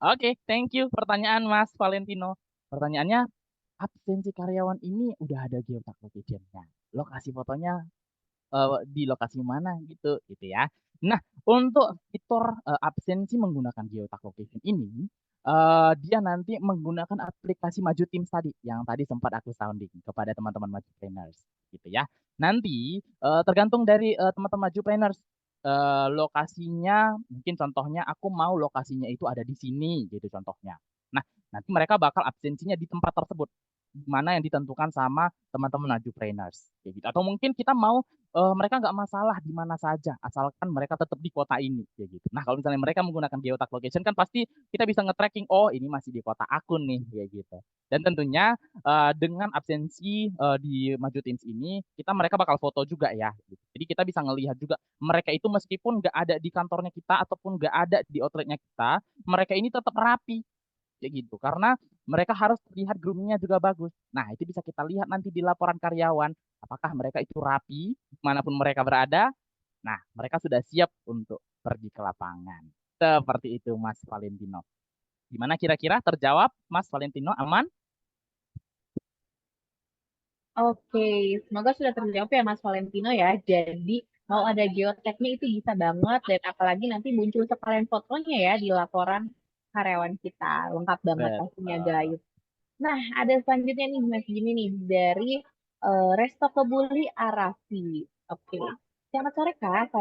Oke, thank you pertanyaan Mas Valentino. Pertanyaannya, absensi karyawan ini udah ada geotag location-nya. Lokasi fotonya di lokasi mana gitu ya. Nah, untuk fitur absensi menggunakan geotag location ini, dia nanti menggunakan aplikasi Maju Teams tadi, yang tadi sempat aku sounding kepada teman-teman Maju Planners, gitu ya. Nanti tergantung dari teman-teman Maju Planners, lokasinya, mungkin contohnya aku mau lokasinya itu ada di sini, gitu contohnya. Nah, nanti mereka bakal absensinya di tempat tersebut, mana yang ditentukan sama teman-teman Maju Planners, kayak gitu. Atau mungkin kita mau mereka nggak masalah di mana saja, asalkan mereka tetap di kota ini, kayak gitu. Nah, kalau misalnya mereka menggunakan geotag location kan pasti kita bisa nge-tracking, oh ini masih di kota aku nih, kayak gitu. Dan tentunya dengan absensi di Maju Teams ini, mereka bakal foto juga ya. Gitu. Jadi kita bisa ngelihat juga mereka itu meskipun nggak ada di kantornya kita ataupun nggak ada di outletnya kita, mereka ini tetap rapi, kayak gitu. Karena mereka harus terlihat groomingnya juga bagus. Nah, itu bisa kita lihat nanti di laporan karyawan, apakah mereka itu rapi, dimanapun mereka berada. Nah, mereka sudah siap untuk pergi ke lapangan. Seperti itu, Mas Valentino. Gimana kira-kira terjawab, Mas Valentino? Aman? Oke, semoga sudah terjawab ya Mas Valentino ya. Jadi mau ada geoteknya itu bisa banget dan apalagi nanti muncul sekalian fotonya ya di laporan karyawan kita. Lengkap banget pastinya Betul. guys. Nah, ada selanjutnya nih Mas Jimmy nih dari Resto Kebuli Arafi. Oke. Selamat sore Kak,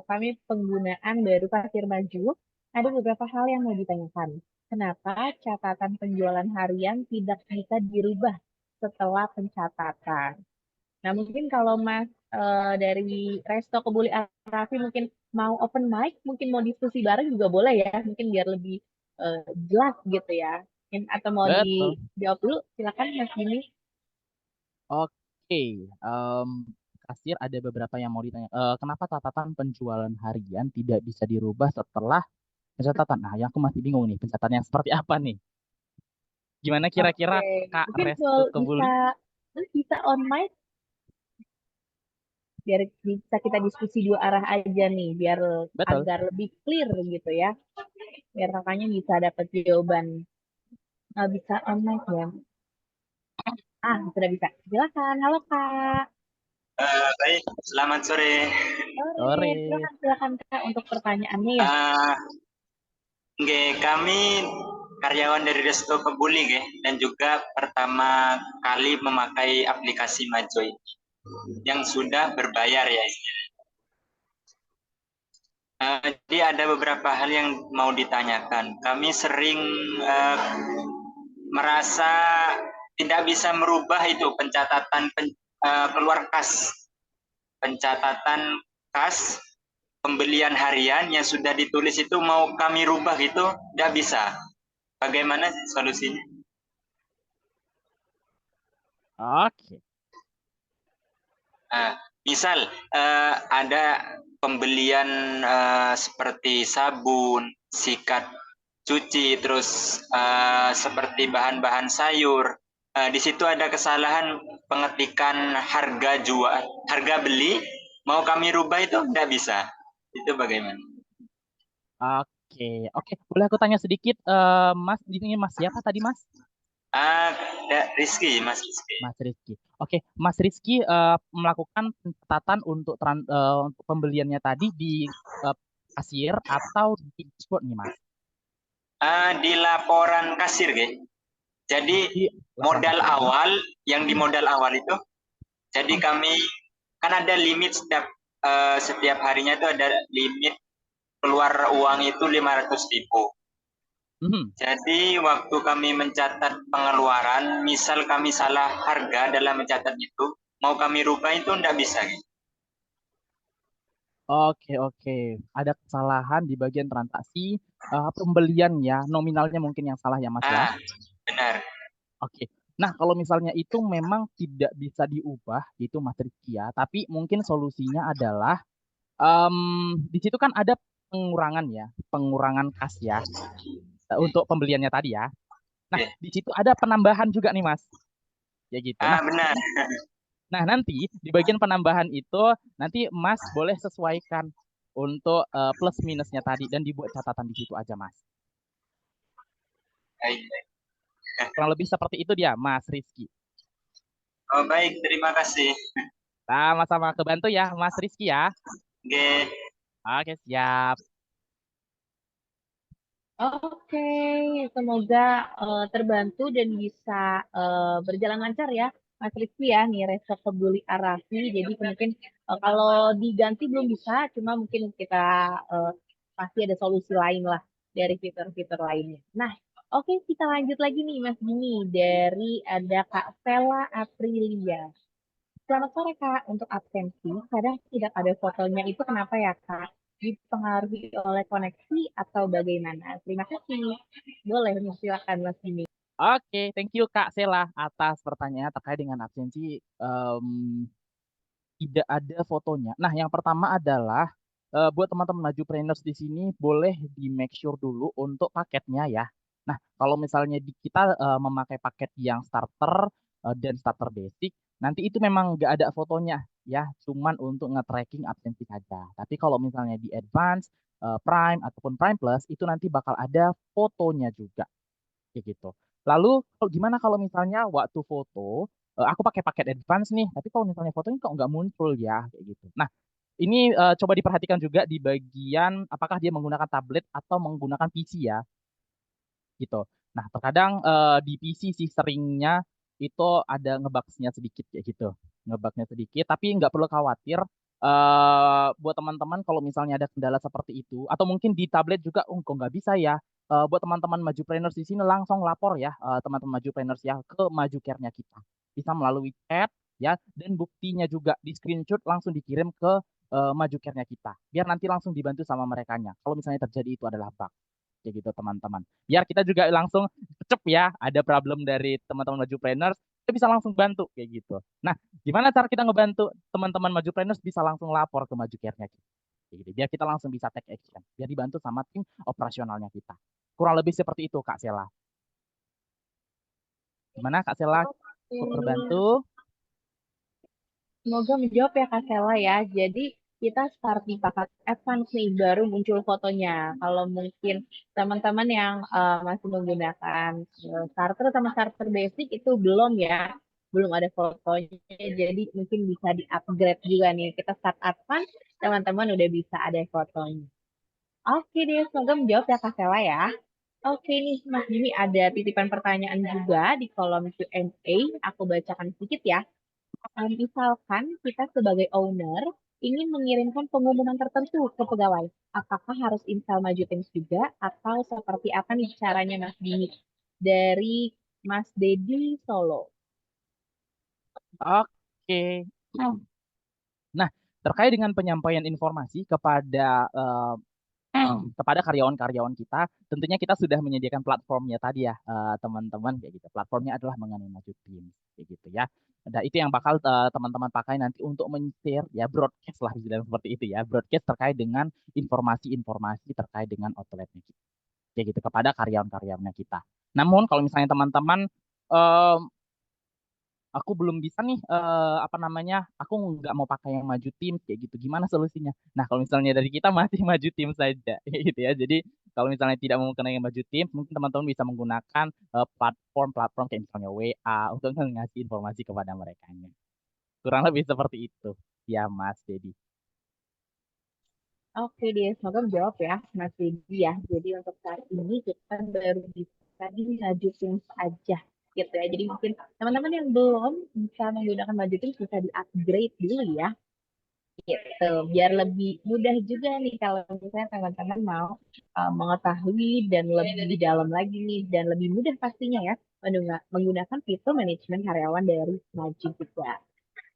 kami penggunaan baru Pasir Maju. ada beberapa hal yang mau ditanyakan. Kenapa catatan penjualan harian tidak bisa dirubah setelah pencatatan? Nah, mungkin kalau Mas dari Resto Kebuli Arafi mungkin mau open mic, mungkin mau diskusi bareng juga boleh ya, mungkin biar lebih jelas gitu ya. Atau mau Betul. dijawab dulu, silakan Mas Jimmy. Oke, kasir ada beberapa yang mau ditanya. Kenapa catatan penjualan harian tidak bisa dirubah setelah pencatatan? Nah, yang aku masih bingung nih, pencatatan yang seperti apa nih? Gimana kira-kira Oke, Kak mungkin Restu bisa Kebuli? bisa on mic biar bisa kita diskusi dua arah aja nih, biar Betul. agar lebih clear gitu ya. Biar kakaknya bisa dapat jawaban. Bisa on mic ya. Sudah bisa. Silakan. Halo Kak. Baik, selamat sore. Sore. Silakan Kak untuk pertanyaannya ya. Kami karyawan dari Resto Kebuli dan juga pertama kali memakai aplikasi Majoy yang sudah berbayar ya. Jadi ada beberapa hal yang mau ditanyakan. Kami sering merasa tidak bisa merubah itu pencatatan keluar kas, pencatatan kas pembelian harian yang sudah ditulis itu mau kami rubah gitu, tidak bisa. Bagaimana solusinya? Oke. Misal ada pembelian seperti sabun, sikat cuci, terus seperti bahan-bahan sayur. Di situ ada kesalahan pengetikan harga jual, harga beli, mau kami rubah itu tidak bisa. Itu bagaimana? Oke. Boleh aku tanya sedikit, Mas, ini Mas siapa tadi Mas? Rizky, Mas Rizky. Mas Rizky. Oke, Mas Rizky melakukan pencatatan untuk pembeliannya tadi di kasir atau di dashboard nih Mas? Di laporan kasir, Jadi modal awal, yang di modal awal itu, jadi kami kan ada limit setiap harinya itu ada limit keluar uang itu 500.000. Jadi waktu kami mencatat pengeluaran, misal kami salah harga dalam mencatat itu, mau kami rubah itu tidak bisa. Oke. Ada kesalahan di bagian transaksi pembelian ya, nominalnya mungkin yang salah ya Mas ya? Benar. Oke. Nah, kalau misalnya itu memang tidak bisa diubah, gitu Mas Rizky ya, tapi mungkin solusinya adalah di situ kan ada pengurangan kas ya untuk pembeliannya tadi ya. Nah, di situ ada penambahan juga nih Mas. Ya gitu. Benar. Nah, nanti di bagian penambahan itu nanti Mas boleh sesuaikan untuk plus minusnya tadi dan dibuat catatan di situ aja Mas. Kurang lebih seperti itu dia Mas Rizky. Oh baik, terima kasih. Sama-sama, kebantu ya Mas Rizky ya. Oke, siap. Oke, semoga terbantu dan bisa berjalan lancar ya, Mas Rizky ya, nih Resto Kebuli Arafi. Jadi mungkin kalau diganti belum bisa, cuma mungkin kita pasti ada solusi lain lah dari fitur-fitur lainnya. Nah, oke, kita lanjut lagi nih Mas Jimmy, dari ada Kak Vela Aprilia. Selamat sore Kak, untuk absensi kadang tidak ada fotonya, itu kenapa ya Kak? Dipengaruhi oleh koneksi atau bagaimana? Terima kasih. Boleh, silakan Mas Jimmy. Oke, thank you Kak Sela atas pertanyaan terkait dengan absensi tidak ada fotonya. Nah, yang pertama adalah buat teman-teman Majupreneurs di sini boleh di make sure dulu untuk paketnya ya. Nah, kalau misalnya kita memakai paket yang starter dan starter basic, nanti itu memang nggak ada fotonya ya, cuman untuk nge-tracking absensi saja. Tapi kalau misalnya di advance, prime ataupun prime plus itu nanti bakal ada fotonya juga, kayak gitu. Lalu gimana kalau misalnya waktu foto aku pakai paket advance nih, tapi kalau misalnya fotonya kok nggak muncul ya, kayak gitu. Nah, ini coba diperhatikan juga di bagian apakah dia menggunakan tablet atau menggunakan PC ya, gitu. Nah, terkadang di PC sih seringnya itu ada ngebug-nya sedikit kayak gitu, ngebug-nya sedikit, tapi nggak perlu khawatir Buat teman-teman kalau misalnya ada kendala seperti itu, atau mungkin di tablet juga, oh kok nggak bisa ya. Buat teman-teman Majupreneurs di sini langsung lapor ya, teman-teman Majupreneurs ya ke Maju Care-nya kita. Bisa melalui chat ya, dan buktinya juga di screenshot langsung dikirim ke Maju Care-nya kita. Biar nanti langsung dibantu sama merekanya. Kalau misalnya terjadi itu adalah bug. Kayak gitu teman-teman. Biar kita juga langsung cep ya, ada problem dari teman-teman Majupreneurs, kita bisa langsung bantu kayak gitu. Nah, gimana cara kita ngebantu teman-teman Majupreneurs bisa langsung lapor ke Maju Care-nya kita? Kayak gitu. Biar kita langsung bisa take action. Biar dibantu sama tim operasionalnya kita. Kurang lebih seperti itu Kak Sela. Gimana Kak Sela? Cukup terbantu? Semoga menjawab ya Kak Sela ya. Jadi kita start di paket advance nih, baru muncul fotonya. Kalau mungkin teman-teman yang masih menggunakan starter sama starter basic itu belum ya, belum ada fotonya. Jadi mungkin bisa di-upgrade juga nih. Kita start advance, teman-teman udah bisa ada fotonya. Oke deh, semoga menjawab ya Kak Sela ya. Oke nih, Mas Jimmy ada titipan pertanyaan juga di kolom Q&A. Aku bacakan sedikit ya. Misalkan kita sebagai owner ingin mengirimkan pengumuman tertentu ke pegawai, apakah harus install Maju Teams juga atau seperti apa nih caranya Mas Dini? Dari Mas Dedi Solo. Oke. Nah, terkait dengan penyampaian informasi kepada kepada karyawan-karyawan kita, tentunya kita sudah menyediakan platformnya tadi ya, teman-teman kayak gitu. Platformnya adalah mengenai Maju Teams kayak gitu ya. Dan itu yang bakal teman-teman pakai nanti untuk men-share ya broadcast lah istilahnya seperti itu ya, broadcast terkait dengan informasi-informasi terkait dengan outletnya kita kayak gitu kepada karyawan-karyawannya kita. Namun kalau misalnya teman-teman em, aku belum bisa nih apa namanya, aku nggak mau pakai yang Maju Teams kayak gitu, gimana solusinya? Nah kalau misalnya dari kita masih Maju Teams saja kayak gitu ya. Jadi kalau misalnya tidak mau menggunakan yang Maju Teams, mungkin teman-teman bisa menggunakan platform-platform kayak misalnya WA untuk ngasih informasi kepada mereka. Kurang lebih seperti itu ya Mas Dedi. Oke deh, semoga menjawab ya Mas Dedi ya. Jadi untuk saat ini kita baru bisa di Maju Teams aja gitu ya. Jadi mungkin teman-teman yang belum bisa menggunakan Maju Teams bisa di-upgrade dulu ya. Gitu, biar lebih mudah juga nih kalau misalnya teman-teman mau mengetahui dan lebih dalam lagi nih dan lebih mudah pastinya ya menggunakan fitur manajemen karyawan dari Maju juga.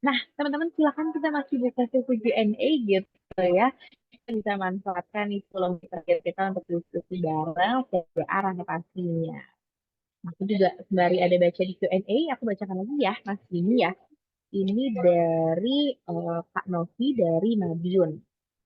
Nah, teman-teman silakan kita masih buka sesi Q&A gitu ya. Kita bisa manfaatkan nih peluang kita untuk diskusi bareng ke arahnya pastinya. Aku juga sembari ada baca di Q&A, aku bacakan lagi ya, Mas Dini ya. Ini dari Kak Novi dari Madiun.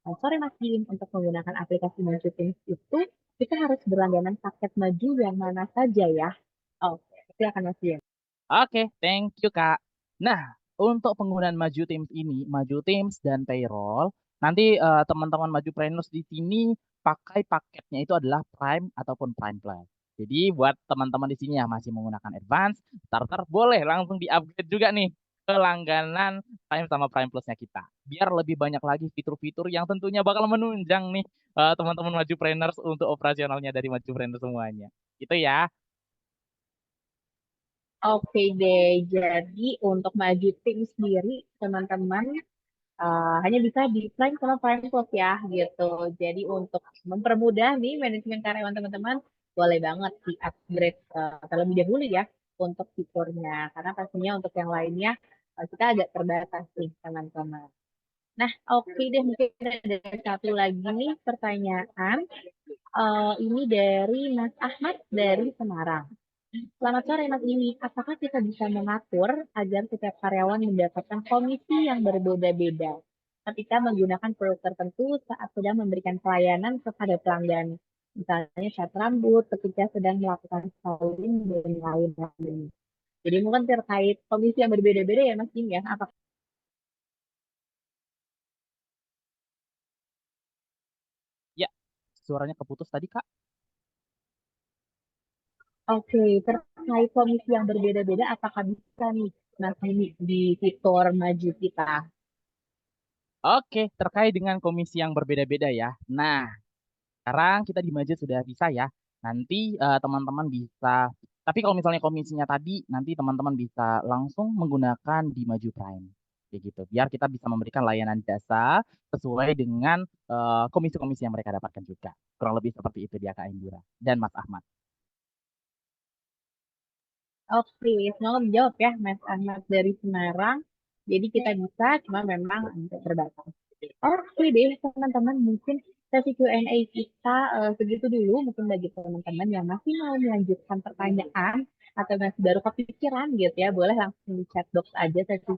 Sore Mas Dim, untuk menggunakan aplikasi Maju Teams itu, kita harus berlangganan paket Maju yang mana saja ya? Oke, silakan Mas Dim. Oke, thank you Kak. Nah, untuk penggunaan Maju Teams ini, Maju Teams dan Payroll, nanti teman-teman Majupreneurs di sini pakai paketnya itu adalah Prime ataupun Prime Plus. Jadi buat teman-teman di sini yang masih menggunakan Advance, Starter boleh langsung di-upgrade juga nih ke langganan Prime sama Prime Plusnya kita. Biar lebih banyak lagi fitur-fitur yang tentunya bakal menunjang nih teman-teman Majupreneurs untuk operasionalnya dari Majupreneurs semuanya. Gitu ya. Oke deh, jadi untuk Maju Teams sendiri, teman-teman hanya bisa di Prime sama Prime Plus ya gitu. Jadi untuk mempermudah nih manajemen karyawan teman-teman, boleh banget di-upgrade terlebih dahulu ya untuk fiturnya. Karena pastinya untuk yang lainnya kita agak terbatas nih teman-teman. Nah, oke deh, mungkin ada satu lagi nih pertanyaan. Ini dari Mas Ahmad dari Semarang. Selamat sore Mas Dini, apakah kita bisa mengatur agar setiap karyawan mendapatkan komisi yang berbeda-beda ketika menggunakan produk tertentu saat sedang memberikan pelayanan kepada pelanggan? Misalnya cat rambut ketika sedang melakukan styling dan lain-lain. Jadi mungkin terkait komisi yang berbeda-beda ya Mas Dini ya. Apakah Ya, suaranya keputus tadi Kak. Oke, terkait komisi yang berbeda-beda, apakah bisa nih Mas Dini di fitur maju kita? Oke, terkait dengan komisi yang berbeda-beda ya. Nah, sekarang kita di Maju sudah bisa ya. Nanti teman-teman bisa, tapi kalau misalnya komisinya tadi, nanti teman-teman bisa langsung menggunakan di Maju Prime. kayak gitu. Biar kita bisa memberikan layanan jasa sesuai dengan komisi-komisi yang mereka dapatkan juga. Kurang lebih seperti itu dia Kak Indira dan Mas Ahmad. Oke, semoga menjawab ya Mas Ahmad dari Semarang. Jadi kita bisa, cuma memang terbatas. Oke deh teman-teman, mungkin sesi Q&A kita segitu dulu. Mungkin bagi teman-teman yang masih mau melanjutkan pertanyaan atau masih baru kepikiran gitu ya, boleh langsung di chat box aja sesi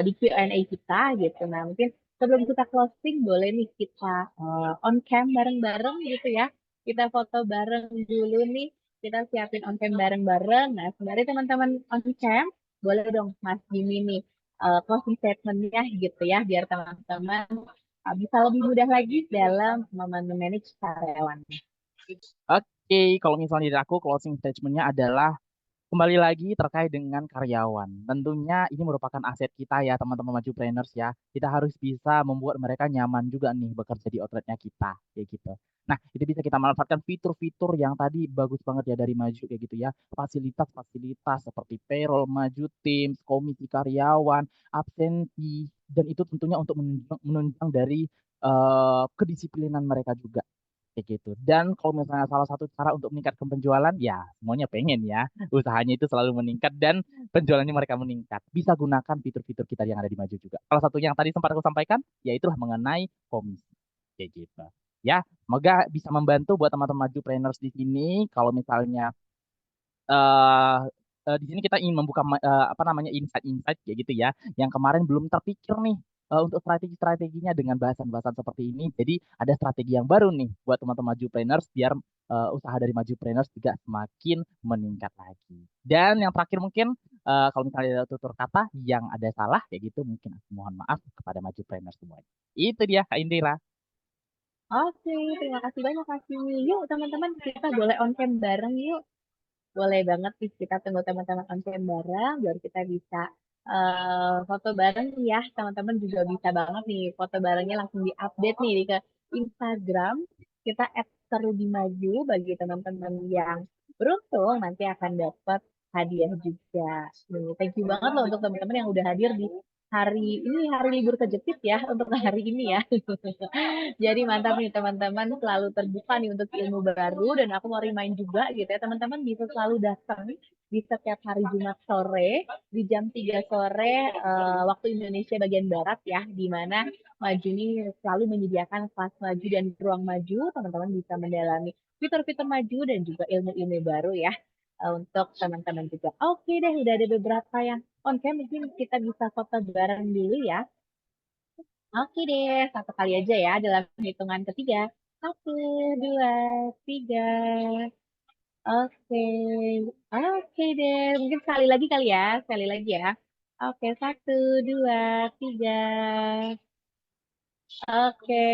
di Q&A kita gitu. Nah mungkin sebelum kita closing, boleh nih kita on cam bareng-bareng gitu ya. Kita foto bareng dulu nih. Kita siapin on cam bareng-bareng. Nah, sembari teman-teman on cam, boleh dong Mas Jimmy nih closing statement-nya gitu ya, biar teman-teman bisa lebih mudah lagi dalam memanage karyawan. Oke, kalau misalnya dari aku closing statement-nya adalah kembali lagi terkait dengan karyawan. Tentunya ini merupakan aset kita ya teman-teman Majupreneurs ya. Kita harus bisa membuat mereka nyaman juga nih bekerja di outletnya kita kayak gitu. Nah, itu bisa kita manfaatkan fitur-fitur yang tadi bagus banget ya dari Maju kayak gitu ya. Fasilitas-fasilitas seperti payroll, Maju Teams, komisi karyawan, absensi, dan itu tentunya untuk menunjang dari kedisiplinan mereka juga kayak gitu. Dan kalau misalnya salah satu cara untuk meningkatkan penjualan, ya semuanya pengen ya usahanya itu selalu meningkat dan penjualannya mereka meningkat. Bisa gunakan fitur-fitur kita yang ada di Maju juga. Salah satu yang tadi sempat aku sampaikan, yaitulah mengenai komisi kayak gitu. Ya, semoga bisa membantu buat teman-teman Majupreneurs di sini. Kalau misalnya eh di sini kita ingin membuka apa namanya insight-insight kayak gitu ya, yang kemarin belum terpikir nih untuk strategi-strateginya dengan bahasan-bahasan seperti ini. Jadi ada strategi yang baru nih buat teman-teman Majupreneurs biar usaha dari Majupreneurs juga semakin meningkat lagi. Dan yang terakhir mungkin kalau misalnya ada tutur kata yang ada salah kayak gitu, mungkin aku mohon maaf kepada Majupreneurs semuanya. Itu dia Kak Indira. Oke, terima kasih banyak Mas Jimmy. Yuk teman-teman kita boleh on cam bareng yuk. Boleh banget nih kita tunggu teman-teman on cam bareng biar kita bisa foto bareng ya. Teman-teman juga bisa banget nih foto barengnya langsung di-update nih ke Instagram. Kita @serudimaju bagi teman-teman yang beruntung nanti akan dapat hadiah juga. Nih, thank you banget loh untuk teman-teman yang udah hadir di hari ini, hari libur kejepit ya untuk hari ini ya. Jadi mantap nih teman-teman, selalu terbuka nih untuk ilmu baru dan aku mau remind juga gitu ya teman-teman bisa selalu datang di setiap hari Jumat sore di jam 3 sore waktu Indonesia bagian barat ya, di mana Maju ini selalu menyediakan kelas Maju dan ruang Maju. Teman-teman bisa mendalami fitur-fitur Maju dan juga ilmu-ilmu baru ya untuk teman-teman juga. Oke deh, udah ada beberapa yang on cam, mungkin kita bisa foto bareng dulu ya. Oke deh, satu kali aja ya dalam hitungan ketiga. 1, 2, 3. Oke, oke deh. Mungkin sekali lagi kali ya, sekali lagi ya. Oke, 1, 2, 3. Oke,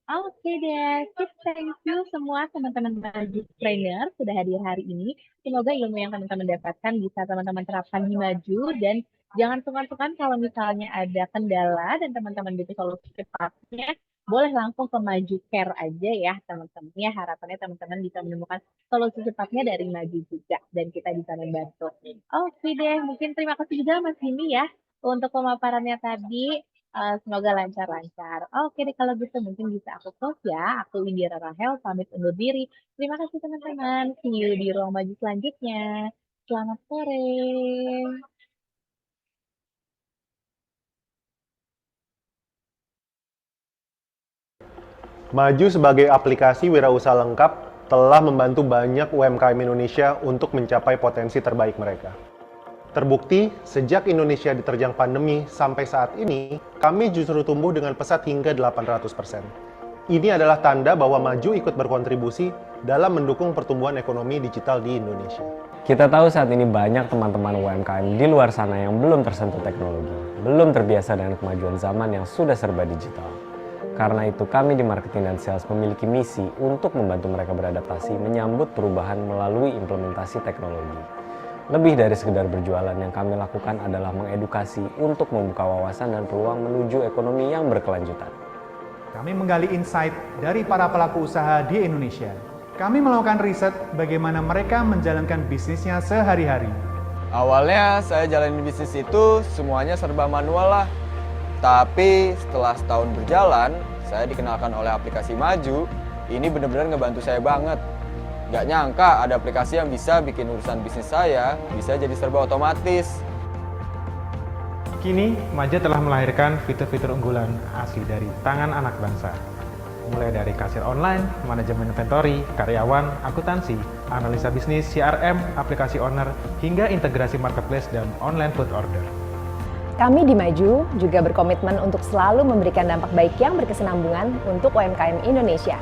oke deh. Thank you semua teman-teman Majupreneur sudah hadir hari ini. Semoga ilmu yang teman-teman dapatkan bisa teman-teman terapkan di Maju dan jangan sungkan-sungkan kalau misalnya ada kendala dan teman-teman butuh solusi cepatnya, boleh langsung ke Maju Care aja ya teman-teman. Ya harapannya teman-teman bisa menemukan solusi cepatnya dari Maju juga dan kita bisa membantu. Oke deh, mungkin terima kasih juga Mas Jimmy ya untuk pemaparannya tadi. Semoga lancar-lancar. Oke deh kalau gitu mungkin bisa aku close ya. Aku Indira Rahel pamit undur diri. Terima kasih teman-teman. See you di ruang Maju selanjutnya. Selamat sore. Maju sebagai aplikasi wirausaha lengkap telah membantu banyak UMKM Indonesia untuk mencapai potensi terbaik mereka. Terbukti, sejak Indonesia diterjang pandemi sampai saat ini, kami justru tumbuh dengan pesat hingga 800%. Ini adalah tanda bahwa Maju ikut berkontribusi dalam mendukung pertumbuhan ekonomi digital di Indonesia. Kita tahu saat ini banyak teman-teman UMKM di luar sana yang belum tersentuh teknologi, belum terbiasa dengan kemajuan zaman yang sudah serba digital. Karena itu kami di Marketing dan Sales memiliki misi untuk membantu mereka beradaptasi menyambut perubahan melalui implementasi teknologi. Lebih dari sekedar berjualan, yang kami lakukan adalah mengedukasi untuk membuka wawasan dan peluang menuju ekonomi yang berkelanjutan. Kami menggali insight dari para pelaku usaha di Indonesia. Kami melakukan riset bagaimana mereka menjalankan bisnisnya sehari-hari. Awalnya saya jalanin bisnis itu semuanya serba manual lah. Tapi setelah setahun berjalan, saya dikenalkan oleh aplikasi Maju. Ini benar-benar ngebantu saya banget. Gak nyangka ada aplikasi yang bisa bikin urusan bisnis saya bisa jadi serba otomatis. Kini, Maju telah melahirkan fitur-fitur unggulan asli dari tangan anak bangsa. Mulai dari kasir online, manajemen inventory, karyawan, akuntansi, analisa bisnis, CRM, aplikasi owner, hingga integrasi marketplace dan online food order. Kami di Maju juga berkomitmen untuk selalu memberikan dampak baik yang berkesinambungan untuk UMKM Indonesia.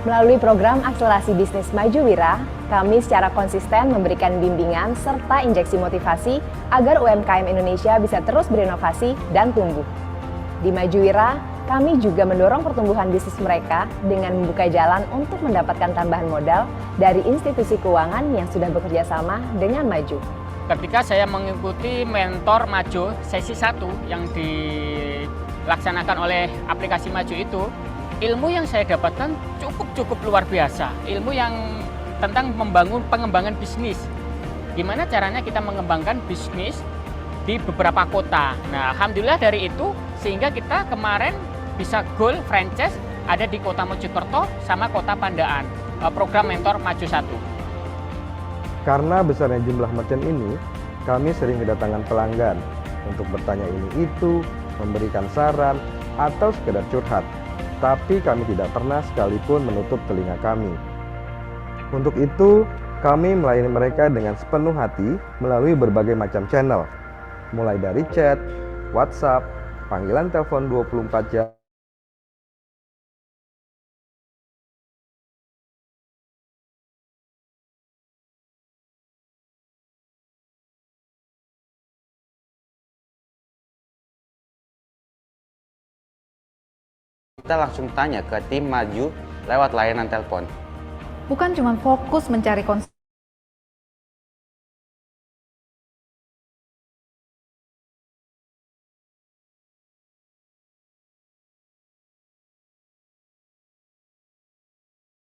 Melalui program akselerasi bisnis Maju Wira, kami secara konsisten memberikan bimbingan serta injeksi motivasi agar UMKM Indonesia bisa terus berinovasi dan tumbuh. Di Maju Wira, kami juga mendorong pertumbuhan bisnis mereka dengan membuka jalan untuk mendapatkan tambahan modal dari institusi keuangan yang sudah bekerja sama dengan Maju. Ketika saya mengikuti mentor Maju sesi 1 yang dilaksanakan oleh aplikasi Maju itu, ilmu yang saya dapatkan cukup luar biasa. Ilmu yang tentang pengembangan bisnis. Gimana caranya kita mengembangkan bisnis di beberapa kota. Nah, alhamdulillah dari itu sehingga kita kemarin bisa goal franchise ada di Kota Mojokerto sama Kota Pandaan. Program mentor Maju 1. Karena besarnya jumlah merchant ini, kami sering kedatangan pelanggan untuk bertanya ini itu, memberikan saran, atau sekedar curhat. Tapi kami tidak pernah sekalipun menutup telinga kami. Untuk itu, kami melayani mereka dengan sepenuh hati melalui berbagai macam channel, mulai dari chat, WhatsApp, panggilan telepon 24 jam, kita langsung tanya ke tim Maju lewat layanan telepon. Bukan cuma fokus mencari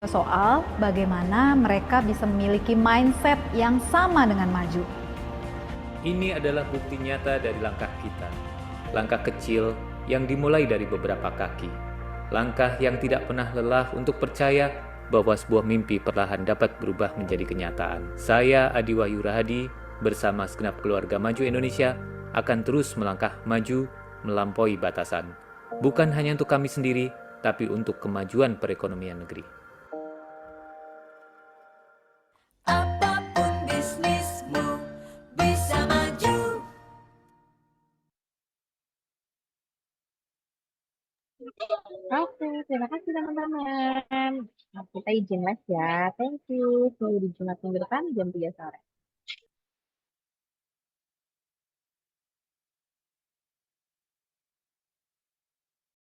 soal bagaimana mereka bisa memiliki mindset yang sama dengan Maju. Ini adalah bukti nyata dari langkah kita. Langkah kecil yang dimulai dari beberapa kaki. Langkah yang tidak pernah lelah untuk percaya bahwa sebuah mimpi perlahan dapat berubah menjadi kenyataan. Saya Adi Wahyu Rahadi bersama segenap keluarga Maju Indonesia akan terus melangkah maju melampaui batasan. Bukan hanya untuk kami sendiri, tapi untuk kemajuan perekonomian negeri. Apapun bisnismu bisa maju. Oke, terima kasih teman-teman. Nah, kita izin les ya. Thank you. See you di Jumat minggu depan jam 3 sore.